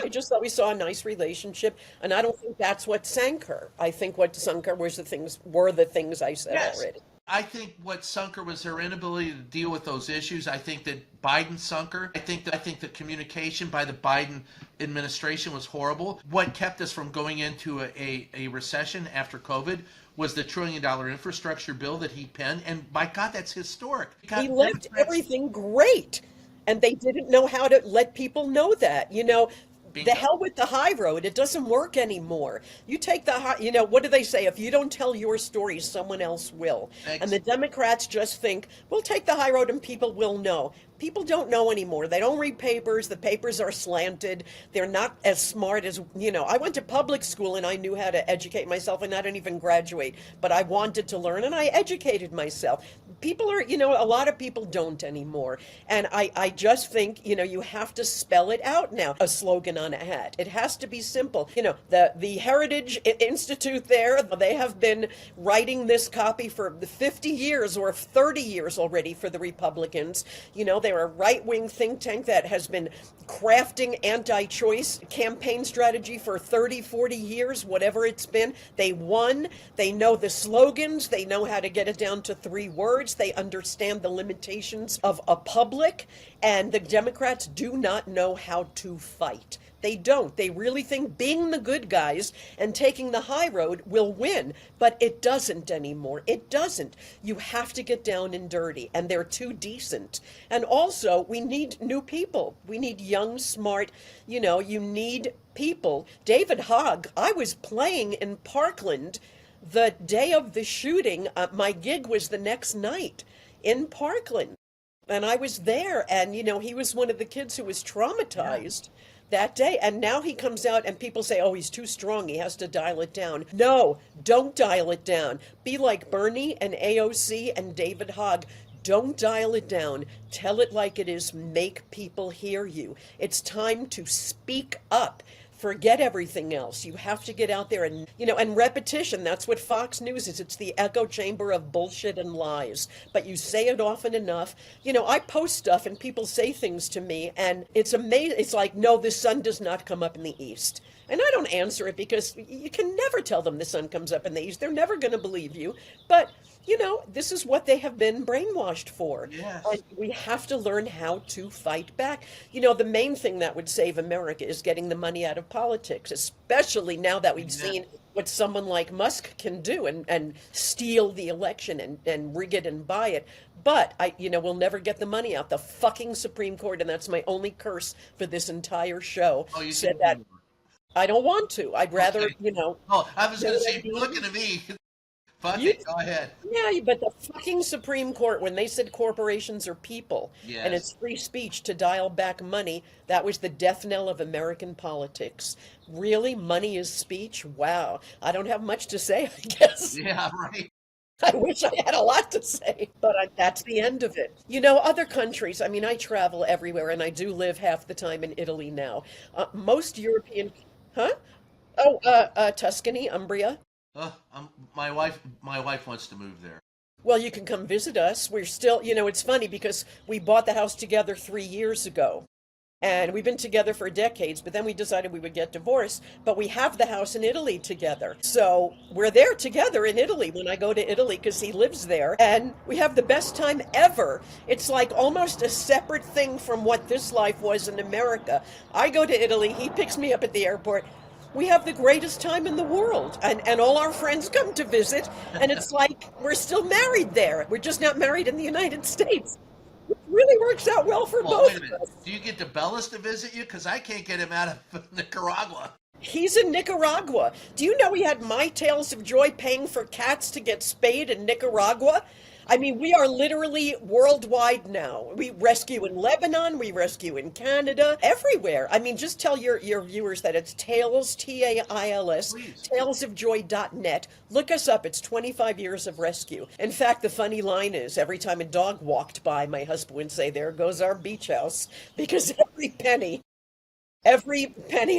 I just thought we saw a nice relationship, and I don't think that's what sank her. I think what sunk her were the things I said already.
I think what sunk her was her inability to deal with those issues. I think that Biden sunk her. I think the communication by the Biden administration was horrible. What kept us from going into a recession after COVID was the $1 trillion infrastructure bill that he penned. And my God, that's historic.
He left everything great. And they didn't know how to let people know that. The hell with the high road. It doesn't work anymore. You take the high, what do they say? If you don't tell your story, someone else will. And the Democrats just think, we'll take the high road and people will know. People don't know anymore. They don't read papers. The papers are slanted. They're not as smart as, I went to public school and I knew how to educate myself, and I didn't even graduate, but I wanted to learn and I educated myself. People are, a lot of people don't anymore. And I just think, you have to spell it out now. A slogan on a hat. It has to be simple. The Heritage Institute there, they have been writing this copy for 50 years or 30 years already for the Republicans. They're a right-wing think tank that has been crafting anti-choice campaign strategy for 30, 40 years, whatever it's been. They won. They know the slogans. They know how to get it down to 3 words. They understand the limitations of a public. And the Democrats do not know how to fight. They don't. They really think being the good guys and taking the high road will win, but it doesn't anymore. It doesn't. You have to get down and dirty, and they're too decent. And also, we need new people. We need young, smart, you need people. David Hogg, I was playing in Parkland the day of the shooting. My gig was the next night in Parkland, and I was there, and, he was one of the kids who was traumatized. Yeah. That day. And now he comes out and people say, oh, he's too strong. He has to dial it down. No, don't dial it down. Be like Bernie and AOC and David Hogg. Don't dial it down. Tell it like it is. Make people hear you. It's time to speak up. Forget everything else. You have to get out there and, and repetition. That's what Fox News is. It's the echo chamber of bullshit and lies. But you say it often enough. I post stuff and people say things to me and it's amazing. It's like, no, the sun does not come up in the east. And I don't answer it because you can never tell them the sun comes up in the east. They're never going to believe you. But This is what they have been brainwashed for. And
Yes.
we have to learn how to fight back. The main thing that would save America is getting the money out of politics, especially now that we've
Yeah.
seen what someone like Musk can do and steal the election and rig it and buy it. But we'll never get the money out. The fucking Supreme Court, and that's my only curse for this entire show,
Oh, you
said
can
that
do
I don't want to. I'd rather,
Okay. Oh, I was going to say, you're looking at me. Fuck
you
it. Go ahead.
Yeah, but the fucking Supreme Court, when they said corporations are people and it's
Yes.
free speech to dial back money, that was the death knell of American politics. Really? Money is speech? Wow. I don't have much to say, I guess.
Yeah, right.
I wish I had a lot to say, but that's the end of it. Other countries, I mean, I travel everywhere and I do live half the time in Italy now. Most European, huh? Oh, Tuscany, Umbria.
My wife wants to move there.
Well, you can come visit us. We're still, it's funny because we bought the house together 3 years ago. And we've been together for decades, but then we decided we would get divorced. But we have the house in Italy together. So we're there together in Italy when I go to Italy because he lives there. And we have the best time ever. It's like almost a separate thing from what this life was in America. I go to Italy, he picks me up at the airport. We have the greatest time in the world, and all our friends come to visit, and it's like we're still married there. We're just not married in the United States. It really works out well for
Well,
both
wait a
of
minute.
us.
Do you get DeBellis to visit you? Because I can't get him out of Nicaragua.
He's in Nicaragua. Do you know he had My Tales of Joy paying for cats to get spayed in Nicaragua? I mean, we are literally worldwide now. We rescue in Lebanon, we rescue in Canada, everywhere. I mean, just tell your viewers that it's Tails, Tails,
Please.
talesofjoy.net. Look us up. It's 25 years of rescue. In fact, the funny line is every time a dog walked by, my husband would say, "There goes our beach house," because every penny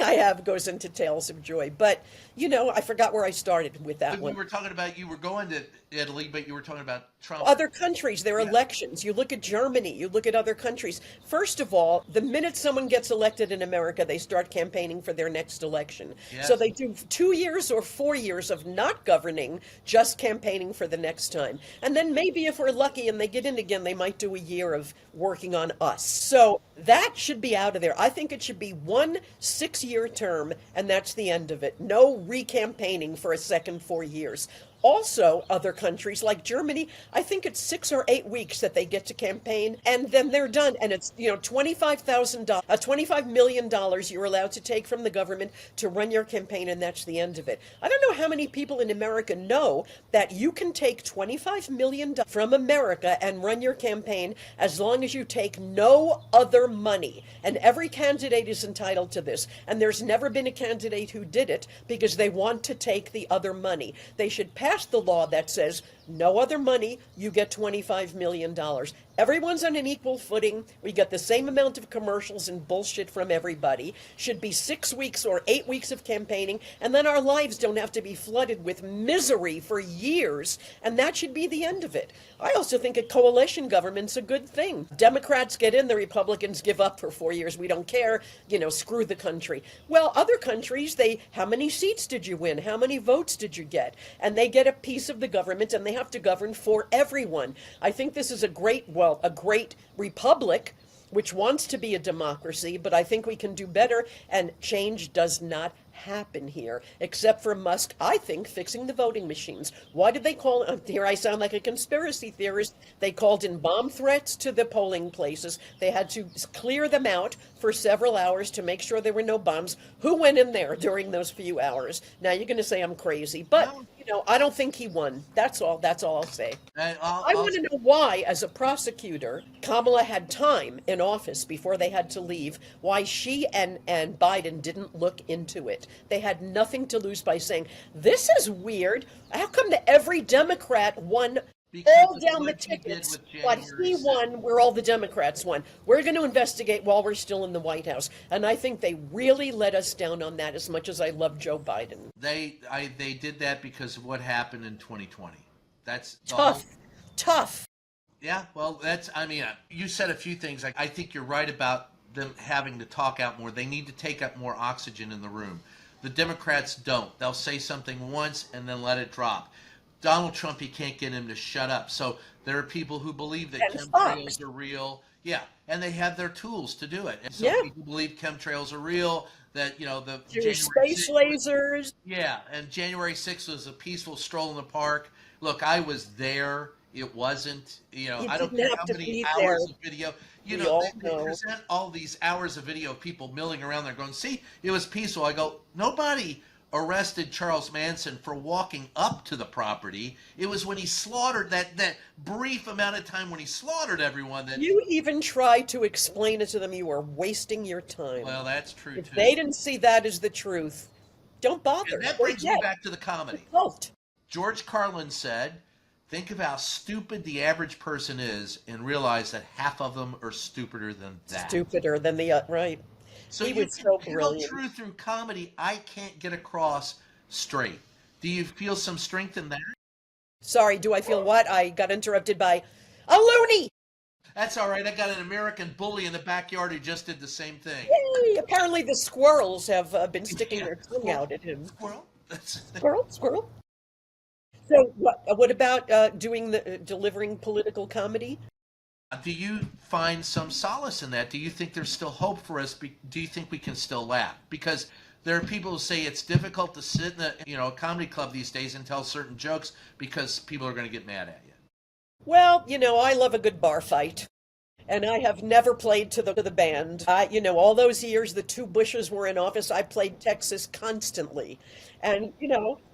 I have goes into Tales of Joy. But, I forgot where I started with that
We
one.
were talking about you were going to Italy, but you were talking about Trump.
Other countries, their
Yeah.
elections. You look at Germany, you look at other countries. First of all, the minute someone gets elected in America, they start campaigning for their next election. So
Yes.
they do 2 years or 4 years of not governing, just campaigning for the next time. And then maybe if we're lucky and they get in again, they might do a year of working on us. So that should be out of there. I think it should be 1 6-year term, and that's the end of it. No re-campaigning for a second 4 years. Also, other countries like Germany, I think it's 6 or 8 weeks that they get to campaign, and then they're done. And it's $25,000, $25 million you're allowed to take from the government to run your campaign, and that's the end of it. I don't know how many people in America know that you can take $25 million from America and run your campaign as long as you take no other money. And every candidate is entitled to this. And there's never been a candidate who did it because they want to take the other money. They should pass the law that says no other money, you get $25 million. Everyone's on an equal footing. We get the same amount of commercials and bullshit from everybody. Should be 6 weeks or 8 weeks of campaigning, and then our lives don't have to be flooded with misery for years, and that should be the end of it. I also think a coalition government's a good thing. Democrats get in, the Republicans give up for 4 years. We don't care, screw the country. Well, other countries, how many seats did you win? How many votes did you get? And they get a piece of the government, and they have to govern for everyone. I think this is a great republic which wants to be a democracy, but I think we can do better, and change does not happen here, except for Musk, I think, fixing the voting machines. Why did they call, here I sound like a conspiracy theorist, they called in bomb threats to the polling places. They had to clear them out for several hours to make sure there were no bombs. Who went in there during those few hours? Now you're going to say I'm crazy, but I don't think he won. That's all I'll say.
And
I want to know why, as a prosecutor, Kamala had time in office before they had to leave, why she and Biden didn't look into it. They had nothing to lose by saying, this is weird. How come that every Democrat won all
because
down the
what he did
tickets,
with
but
January
he
6th.
won where all the Democrats won? We're going to investigate while we're still in the White House. And I think they really let us down on that, as much as I love Joe Biden.
They did that because of what happened in 2020. That's the
Tough.
Yeah, well, you said a few things. I think you're right about them having to talk out more. They need to take up more oxygen in the room. The Democrats don't. They'll say something once and then let it drop. Donald Trump, you can't get him to shut up. So there are people who believe that
And Fox.
chemtrails are real. Yeah, and they have their tools to do it. And so
Yeah.
people believe chemtrails are real. That the
There's
January
space
6th
lasers.
yeah, and January 6th was a peaceful stroll in the park. Look, I was there. It wasn't.
You
I don't
didn't
care
have
how
to
many
be there.
hours of video.
We all
They
know.
present all these hours of video of people milling around there going, see, it was peaceful. I go, nobody arrested Charles Manson for walking up to the property. It was when he slaughtered that brief amount of time when he slaughtered everyone that.
You even try to explain it to them. You are wasting your time.
Well, that's true
If
too.
they didn't see that as the truth, don't bother.
And that
They
brings me
get
back to the comedy.
cult.
George Carlin said, think of how stupid the average person is and realize that half of them are stupider than that.
Stupider than the right.
So
He
you
was
can
so
tell
brilliant.
truth through comedy. I can't get across straight. Do you feel some strength in that?
Sorry, do I feel what? I got interrupted by a loony.
That's all right. I got an American bully in the backyard who just did the same thing.
Yay! Apparently the squirrels have been sticking their tongue out at him.
Squirrel? That's
Squirrel, squirrel. So what about delivering political comedy?
Do you find some solace in that? Do you think there's still hope for us? Do you think we can still laugh? Because there are people who say it's difficult to sit in a comedy club these days and tell certain jokes because people are going to get mad at you.
Well, I love a good bar fight. And I have never played to the band. All those years the two Bushes were in office, I played Texas constantly. And,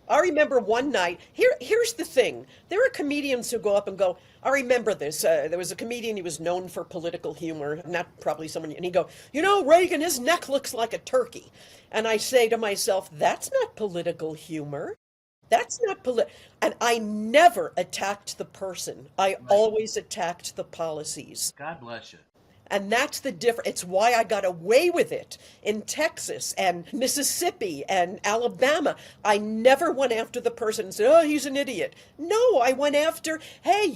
I remember one night, here's the thing. There are comedians who go up and go, I remember this. There was a comedian, he was known for political humor, not probably someone, and he'd go, Reagan, his neck looks like a turkey. And I say to myself, that's not political humor. That's not and I never attacked the person. I always attacked the policies.
God bless you.
And that's the difference. It's why I got away with it in Texas and Mississippi and Alabama. I never went after the person and said, oh, he's an idiot. No, I went after, hey,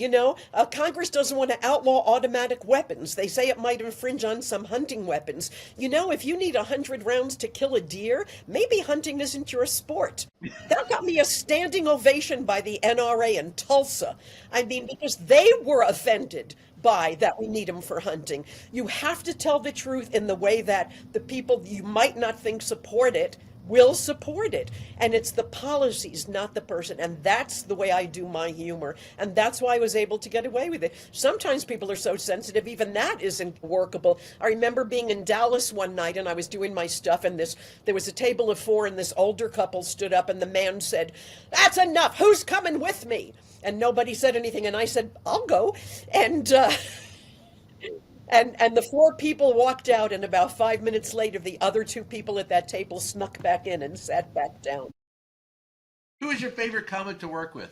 Congress doesn't want to outlaw automatic weapons. They say it might infringe on some hunting weapons. If you need 100 rounds to kill a deer, maybe hunting isn't your sport. That got me a standing ovation by the NRA in Tulsa. I mean, because they were offended by that we need them for hunting. You have to tell the truth in the way that the people you might not think support it will support it. And it's the policies, not the person. And that's the way I do my humor. And that's why I was able to get away with it. Sometimes people are so sensitive, even that isn't workable. I remember being in Dallas one night and I was doing my stuff and there was a table of 4 and this older couple stood up and the man said, that's enough. Who's coming with me? And nobody said anything. And I said, I'll go. And the 4 people walked out, and about 5 minutes later, the other 2 people at that table snuck back in and sat back down.
Who is your favorite comic to work with?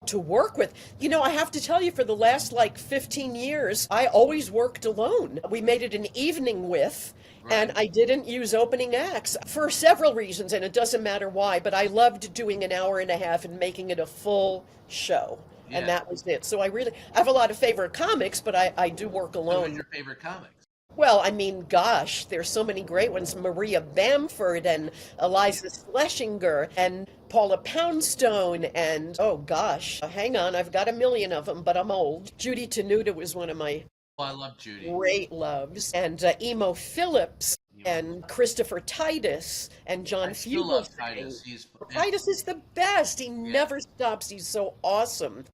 To work with. I have to tell you, for the last 15 years, I always worked alone. We made it an evening with, and I didn't use opening acts for several reasons, and it doesn't matter why, but I loved doing an hour and a half and making it a full show.
Yeah.
And that was it. So I have a lot of favorite comics, but I do work alone.
Who's your favorite comics?
Well, I mean, gosh, there's so many great ones. Maria Bamford and Eliza Schlesinger and Paula Poundstone and, oh gosh, hang on, I've got a million of them, but I'm old. Judy Tenuta was one of my
I love Judy.
great loves. And Emo Phillips and Christopher Titus and John
I still love
Fugelsang.
Titus.
Titus is the best. He never stops. He's so awesome.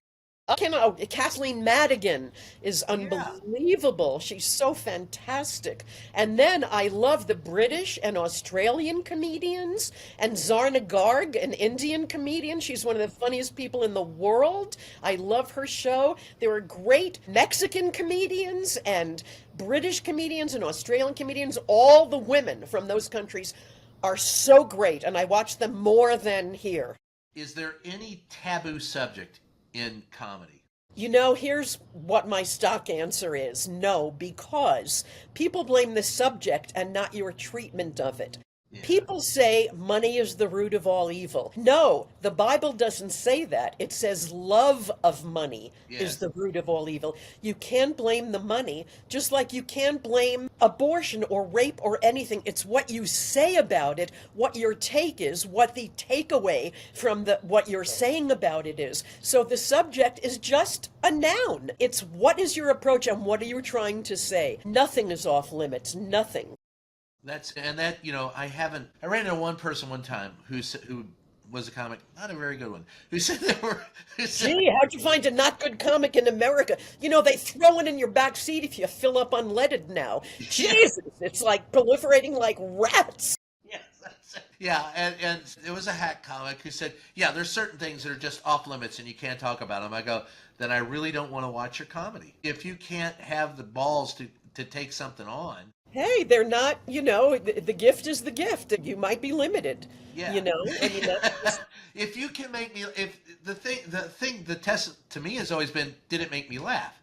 Kathleen Madigan is unbelievable. She's so fantastic. And then I love the British and Australian comedians and Zarna Garg, an Indian comedian. She's one of the funniest people in the world. I love her show. There are great Mexican comedians and British comedians and Australian comedians. All the women from those countries are so great, and I watch them more than here.
Is there any taboo subject in comedy?
Here's what my stock answer is. No, because people blame the subject and not your treatment of it. People say money is the root of all evil. No, the Bible doesn't say that. It says love of money is
Yes.
the root of all evil. You can't blame the money, just like you can't blame abortion or rape or anything. It's what you say about it, what your take is, what the takeaway from what you're saying about it is. So the subject is just a noun. It's what is your approach and what are you trying to say? Nothing is off limits. Nothing.
I ran into one person one time who was a comic, not a very good one, who said there were, who said,
Gee, how'd you find a not good comic in America? You know, they throw it in your back seat if you fill up unleaded now.
yeah,
Jesus, it's like proliferating like rats.
yes, yeah, and it was a hack comic who said, yeah, there's certain things that are just off limits and you can't talk about them. I go, then I really don't want to watch your comedy. If you can't have the balls to take something on.
Hey, they're not, the gift is the gift. You might be limited,
Yeah.
I mean, that's,
If you can make me, if the test to me has always been, did it make me laugh?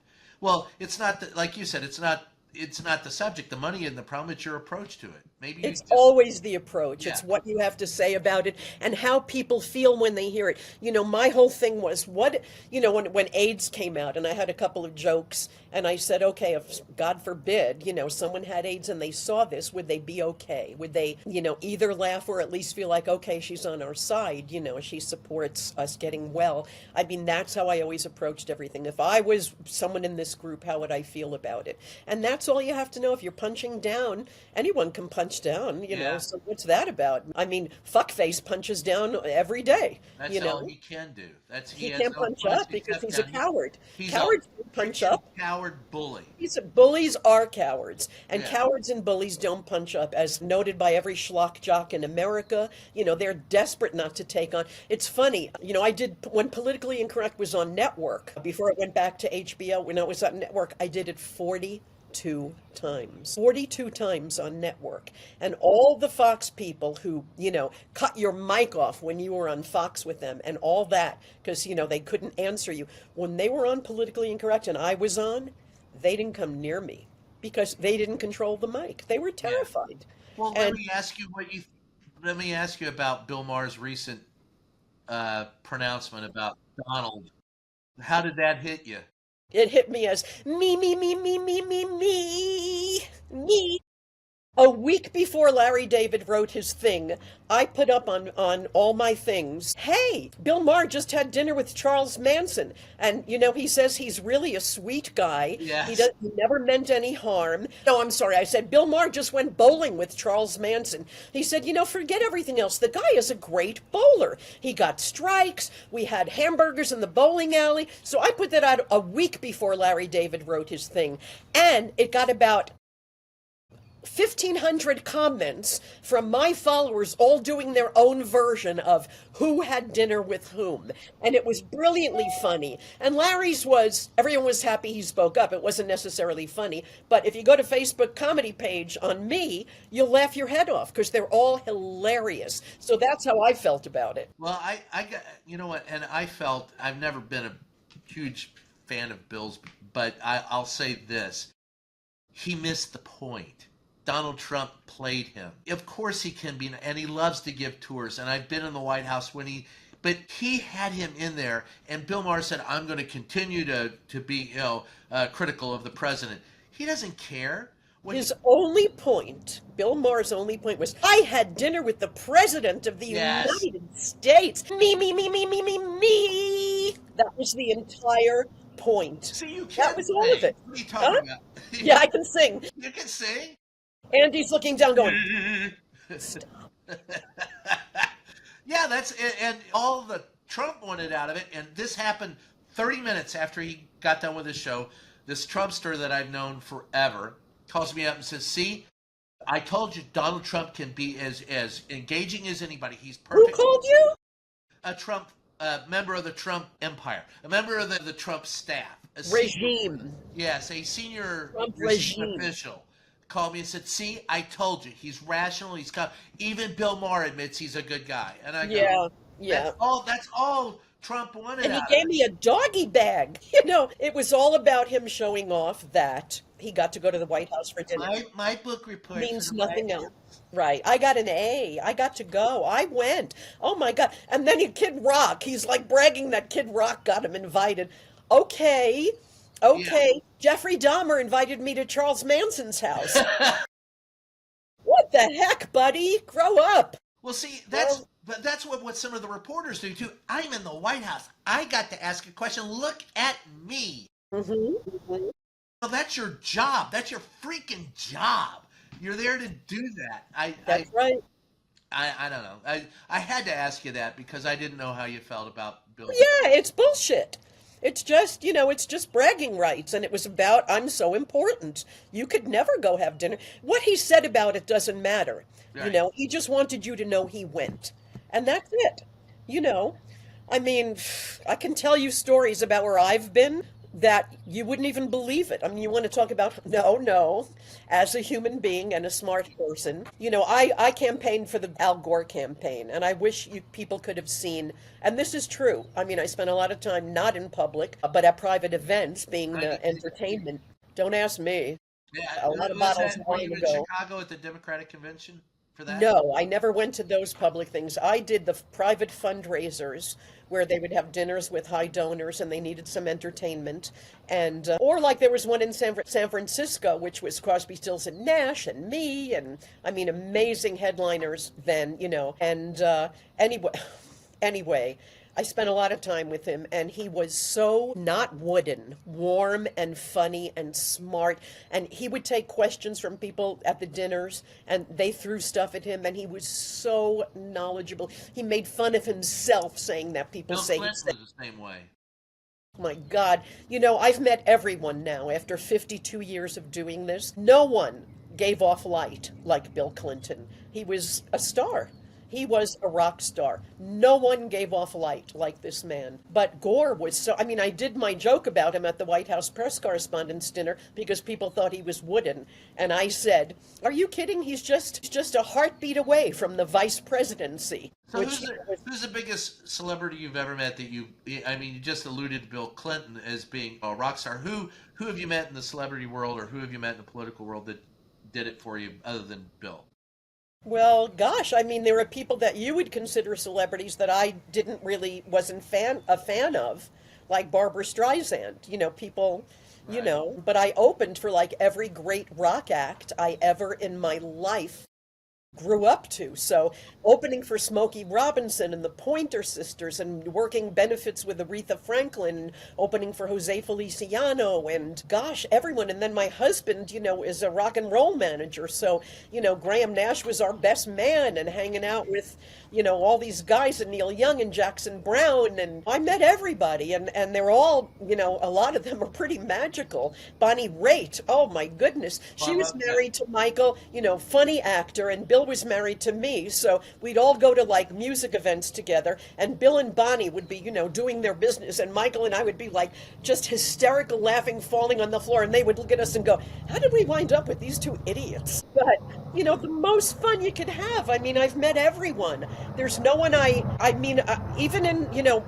Well, it's not like you said, it's not the subject, the money and the problem, it's your approach to it. Maybe you
it's
just,
always the approach.
yeah,
It's what you have to say about it and how people feel when they hear it. My whole thing was when AIDS came out, and I had a couple of jokes, and I said, okay, if God forbid, someone had AIDS and they saw this, would they be okay? Would they, either laugh or at least feel like, okay, she's on our side, she supports us getting well. I mean, that's how I always approached everything. If I was someone in this group, how would I feel about it? And that's all you have to know. If you're punching down, anyone can punch down,
yeah.
so what's that about? I mean, fuckface punches down every day,
That's all he can do. He
He
has
can't
no
punch
choice
up because
except
he's a
down.
coward.
He's a
Cowards don't punch
freaking
up.
coward bully.
Bullies are cowards, and
Yeah.
cowards and bullies don't punch up, as noted by every schlock jock in America. They're desperate not to take on. It's funny, I did, when Politically Incorrect was on network, before it went back to HBO, when it was on network, I did it 42 times. 42 times on network. And all the Fox people who, cut your mic off when you were on Fox with them and all that, because, they couldn't answer you. When they were on Politically Incorrect and I was on, they didn't come near me because they didn't control the mic. They were
Yeah.
terrified.
Well,
And
let me ask you about Bill Maher's recent pronouncement about Donald. How did that hit you?
it hit me as me, me, me, me, me, me, me. A week before Larry David wrote his thing, I put up on all my things, hey, Bill Maher just had dinner with Charles Manson. And, he says he's really a sweet guy.
Yes.
He never meant any harm. No, I'm sorry. I said, Bill Maher just went bowling with Charles Manson. He said, forget everything else. The guy is a great bowler. He got strikes. We had hamburgers in the bowling alley. So I put that out a week before Larry David wrote his thing. And it got about 1,500 comments from my followers, all doing their own version of who had dinner with whom. And it was brilliantly funny. And Larry's everyone was happy he spoke up. It wasn't necessarily funny. But if you go to Facebook comedy page on me, you'll laugh your head off because they're all hilarious. So that's how I felt about it.
Well, I got, you know what, and I've never been a huge fan of Bill's, but I'll say this. He missed the point. Donald Trump played him. Of course he can be, and he loves to give tours, and I've been in the White House but he had him in there, and Bill Maher said, I'm going to continue to be, critical of the president. He doesn't care.
Bill Maher's only point was, I had dinner with the president of the
Yes.
United States. Me, me, me, me, me, me, me. That was the entire point.
See, you can't
That was all
sing.
of it.
What are you talking
Huh?
about?
Yeah, I can sing.
You can sing?
Andy's looking down going,
Yeah, and all the Trump wanted out of it, and this happened 30 minutes after he got done with his show. This Trumpster that I've known forever calls me up and says, see, I told you Donald Trump can be as engaging as anybody. He's
who
perfect.
called you?
A member of the Trump empire, a member of the Trump staff.
Regime.
Yes, a senior
Trump
regime
regime.
official called me and said, see, I told you, he's rational, he's calm. Even Bill Maher admits he's a good guy. And I go,
Yeah.
that's all Trump wanted
And he
out
gave
of
me a doggy bag. It was all about him showing off that he got to go to the White House for dinner.
My book report
Means nothing else. Right. I got an A. I got to go. I went. Oh my God. And then Kid Rock, he's like bragging that Kid Rock got him invited. Okay.
Yeah.
Okay. Jeffrey Dahmer invited me to Charles Manson's house. What the heck, buddy? Grow up.
Well, see,
Grow.
but that's what some of the reporters do too. I'm in the White House. I got to ask a question. Look at me.
Hmm.
Well, that's your job. That's your freaking job. You're there to do that.
That's right.
I don't know. I had to ask you that because I didn't know how you felt about Bill.
Yeah, it's bullshit. It's just, it's just bragging rights. And it was about, I'm so important. You could never go have dinner. What he said about it doesn't matter.
Right.
He just wanted you to know he went. And that's it. You know, I mean, I can tell you stories about where I've been that you wouldn't even believe it. I mean, you want to talk about, no, as a human being and a smart person. I campaigned for the Al Gore campaign, and I wish people could have seen, and this is true. I mean, I spent a lot of time not in public, but at private events, being the entertainment. Don't ask me.
Yeah,
A lot of
was
bottles
that
of
were
wine
you in
ago.
Chicago at the Democratic convention for that?
No, I never went to those public things. I did the private fundraisers where they would have dinners with high donors and they needed some entertainment. And, or like there was one in San Francisco, which was Crosby, Stills and Nash and me. And I mean, amazing headliners then, And anyway, anyway, I spent a lot of time with him, and he was so not wooden, warm and funny and smart. And he would take questions from people at the dinners, and they threw stuff at him, and he was so knowledgeable. He made fun of himself, saying that people
Bill
say
Clinton
he's the,
was the same way.
oh my God. I've met everyone now after 52 years of doing this. No one gave off light like Bill Clinton. He was a star. He was a rock star. No one gave off light like this man. But Gore was so, I mean, I did my joke about him at the White House press correspondents' dinner because people thought he was wooden. And I said, are you kidding? He's just a heartbeat away from the vice presidency.
So
Which
who's the biggest celebrity you've ever met that I mean, you just alluded to Bill Clinton as being a rock star. Who have you met in the celebrity world, or who have you met in the political world that did it for you other than Bill?
Well, gosh, I mean, there are people that you would consider celebrities that I wasn't a fan of, like Barbara Streisand. People,
Right.
But I opened for like every great rock act I ever in my life grew up to. So opening for Smokey Robinson and the Pointer Sisters and working benefits with Aretha Franklin, opening for Jose Feliciano and gosh, everyone. And then my husband, is a rock and roll manager. So, Graham Nash was our best man and hanging out with, all these guys and Neil Young and Jackson Brown. And I met everybody and they're all, a lot of them are pretty magical. Bonnie Raitt, oh my goodness.
Well,
She
I
was
love that.
married to Michael, funny actor, and Bill was married to me. So we'd all go to like music events together, and Bill and Bonnie would be, doing their business, and Michael and I would be like just hysterical, laughing, falling on the floor, and they would look at us and go, how did we wind up with these two idiots? But, the most fun you could have. I mean, I've met everyone. There's no one I mean, even in,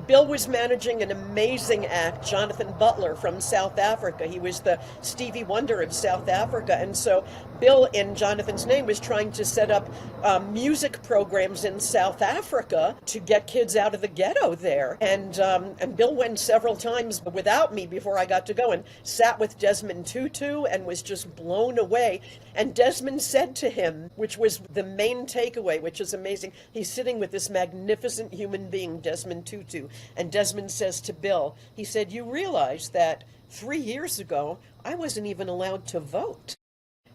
Bill was managing an amazing act, Jonathan Butler from South Africa. He was the Stevie Wonder of South Africa. And so Bill, in Jonathan's name, was trying to set up music programs in South Africa to get kids out of the ghetto there. And Bill went several times without me before I got to go and sat with Desmond Tutu and was just blown away. And Desmond said to him, which was the main takeaway, which is amazing, he's sitting with this magnificent human being, Desmond Tutu, and Desmond says to Bill, he said, you realize that 3 years ago, I wasn't even allowed to vote.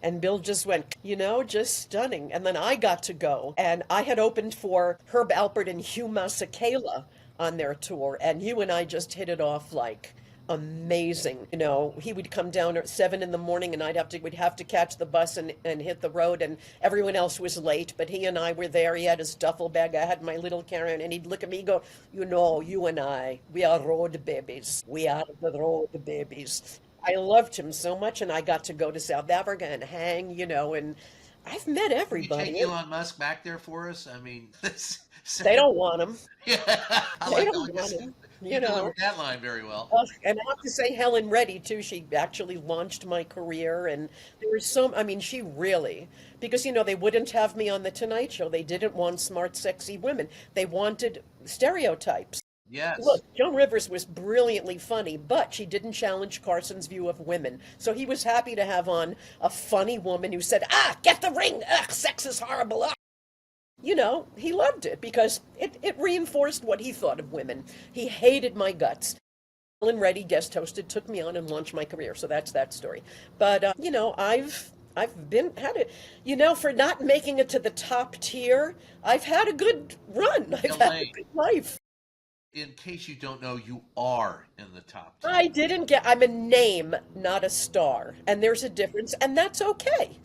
And Bill just went, just stunning. And then I got to go. And I had opened for Herb Alpert and Hugh Masekela on their tour. And Hugh and I just hit it off like amazing. He would come down at 7 a.m. and we'd have to catch the bus and hit the road, and everyone else was late, but he and I were there. He had his duffel bag. I had my little Karem, and he'd look at me and go, you and I, we are road babies. We are the road babies. I loved him so much, and I got to go to South Africa and hang, and I've met
Can you take
everybody.
Elon Musk back there for us? I mean,
They don't want him.
yeah, I
They
like
don't want him. you
You
know.
delivered that line very well.
And I have to say Helen Reddy too. She actually launched my career, and there was some. I mean, she really, because they wouldn't have me on the Tonight Show. They didn't want smart, sexy women. They wanted stereotypes.
Yes.
Look, Joan Rivers was brilliantly funny, but she didn't challenge Carson's view of women. So he was happy to have on a funny woman who said, "Ah, get the ring. Ugh, sex is horrible." Ah. He loved it because it reinforced what he thought of women. He hated my guts. Ellen Reddy guest hosted, took me on and launched my career. So that's that story. But I've been had it. For not making it to the top tier, I've had a good run. I've had a
Elayne,
good life.
in case you don't know, you are in the top 10.
I didn't get, I'm a name, not a star. And there's a difference, and that's okay.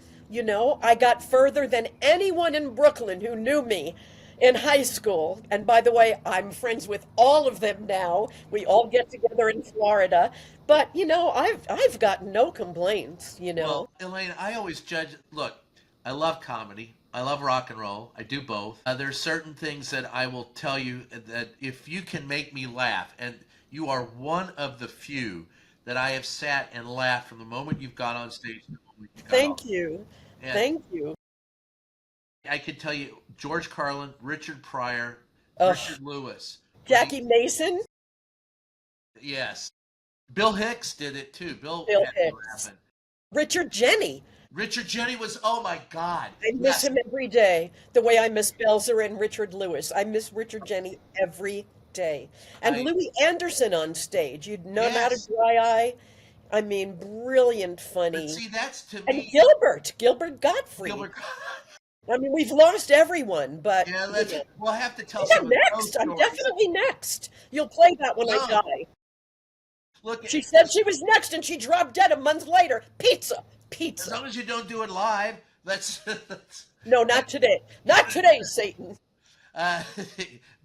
I got further than anyone in Brooklyn who knew me in high school. And by the way, I'm friends with all of them now. We all get together in Florida. But, I've got no complaints.
Well, Elayne, I always judge. Look, I love comedy. I love rock and roll. I do both. There's certain things that I will tell you that if you can make me laugh, and you are one of the few that I have sat and laughed from the moment you've got on stage to the moment you got off.
Thank you.
And
Thank you.
I could tell you George Carlin, Richard Pryor,
Ugh.
Richard Lewis.
Jackie Mason,
Yes. Bill Hicks did it too. Bill
Bill
had me
Hicks,
laughing.
Richard Jenny.
Richard Jenny was, oh my God.
I miss
Yes.
him every day, the way I miss Belzer and Richard Lewis. I miss Richard Jenny every day. And
I,
Louis Anderson on stage. You'd know not a
yes.
dry eye. I mean, brilliant,
But
funny.
see, that's to
And
me,
Gilbert Gottfried.
Gilbert.
I mean, we've lost everyone, but
Yeah, we'll have to tell
yeah,
some of those
next. I'm
stories.
definitely next. You'll play that when I
No,
die.
look,
She said she was next and she dropped dead a month later. Pizza.
as
Pizza.
long as you don't do it live, that's
No, not today. Not today, Satan.
uh,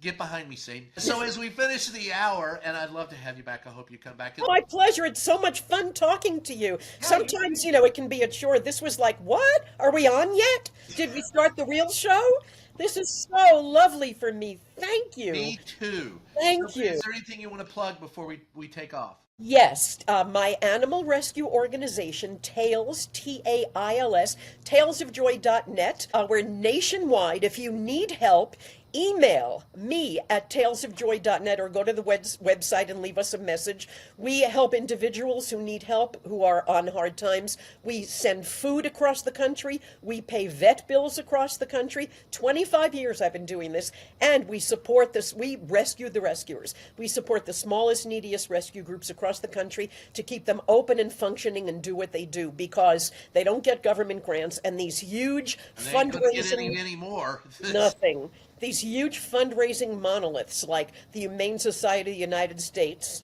get behind me, Satan. So as we finish the hour, and I'd love to have you back. I hope you come back.
My pleasure. It's so much fun talking to you.
Yeah,
Sometimes, it can be a chore. This was like, what? Are we on yet? Did we start the real show? This is so lovely for me. Thank you.
me too.
Thank
So,
you.
is there anything you want to plug before we take off?
Yes, my animal rescue organization, Tails, Tails, talesofjoy.net. We're nationwide. If you need help, email me at talesofjoy.net or go to the website and leave us a message. We help individuals who need help, who are on hard times. We send food across the country. We pay vet bills across the country. 25 years I've been doing this, and we support this. We rescue the rescuers. We support the smallest, neediest rescue groups across the country to keep them open and functioning and do what they do, because they don't get government grants, and these huge
And they ain't gonna get
fundraising
any more.
nothing. These huge fundraising monoliths like the Humane Society of the United States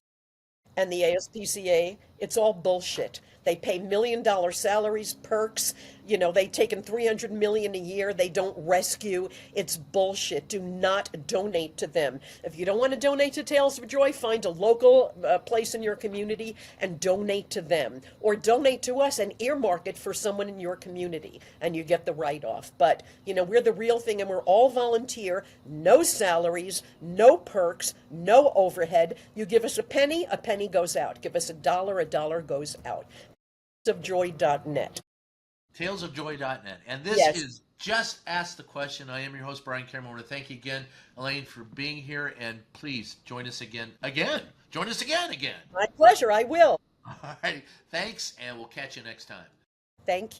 and the ASPCA, it's all bullshit. They pay $1 million salaries, perks. They take in $300 million a year. They don't rescue. It's bullshit. Do not donate to them. If you don't want to donate to Tales of Joy, find a local place in your community and donate to them, or donate to us and earmark it for someone in your community, and you get the write-off. But we're the real thing, and we're all volunteer. No salaries, no perks, no overhead. You give us a penny goes out. Give us a dollar goes out. Ofjoy.net.
Talesofjoy.net. And this
Yes.
is Just Ask the Question. I am your host, Brian Karem. I want to thank you again, Elayne, for being here. And please join us again. Join us again.
My pleasure. I will.
All right. Thanks, and we'll catch you next time.
Thank you.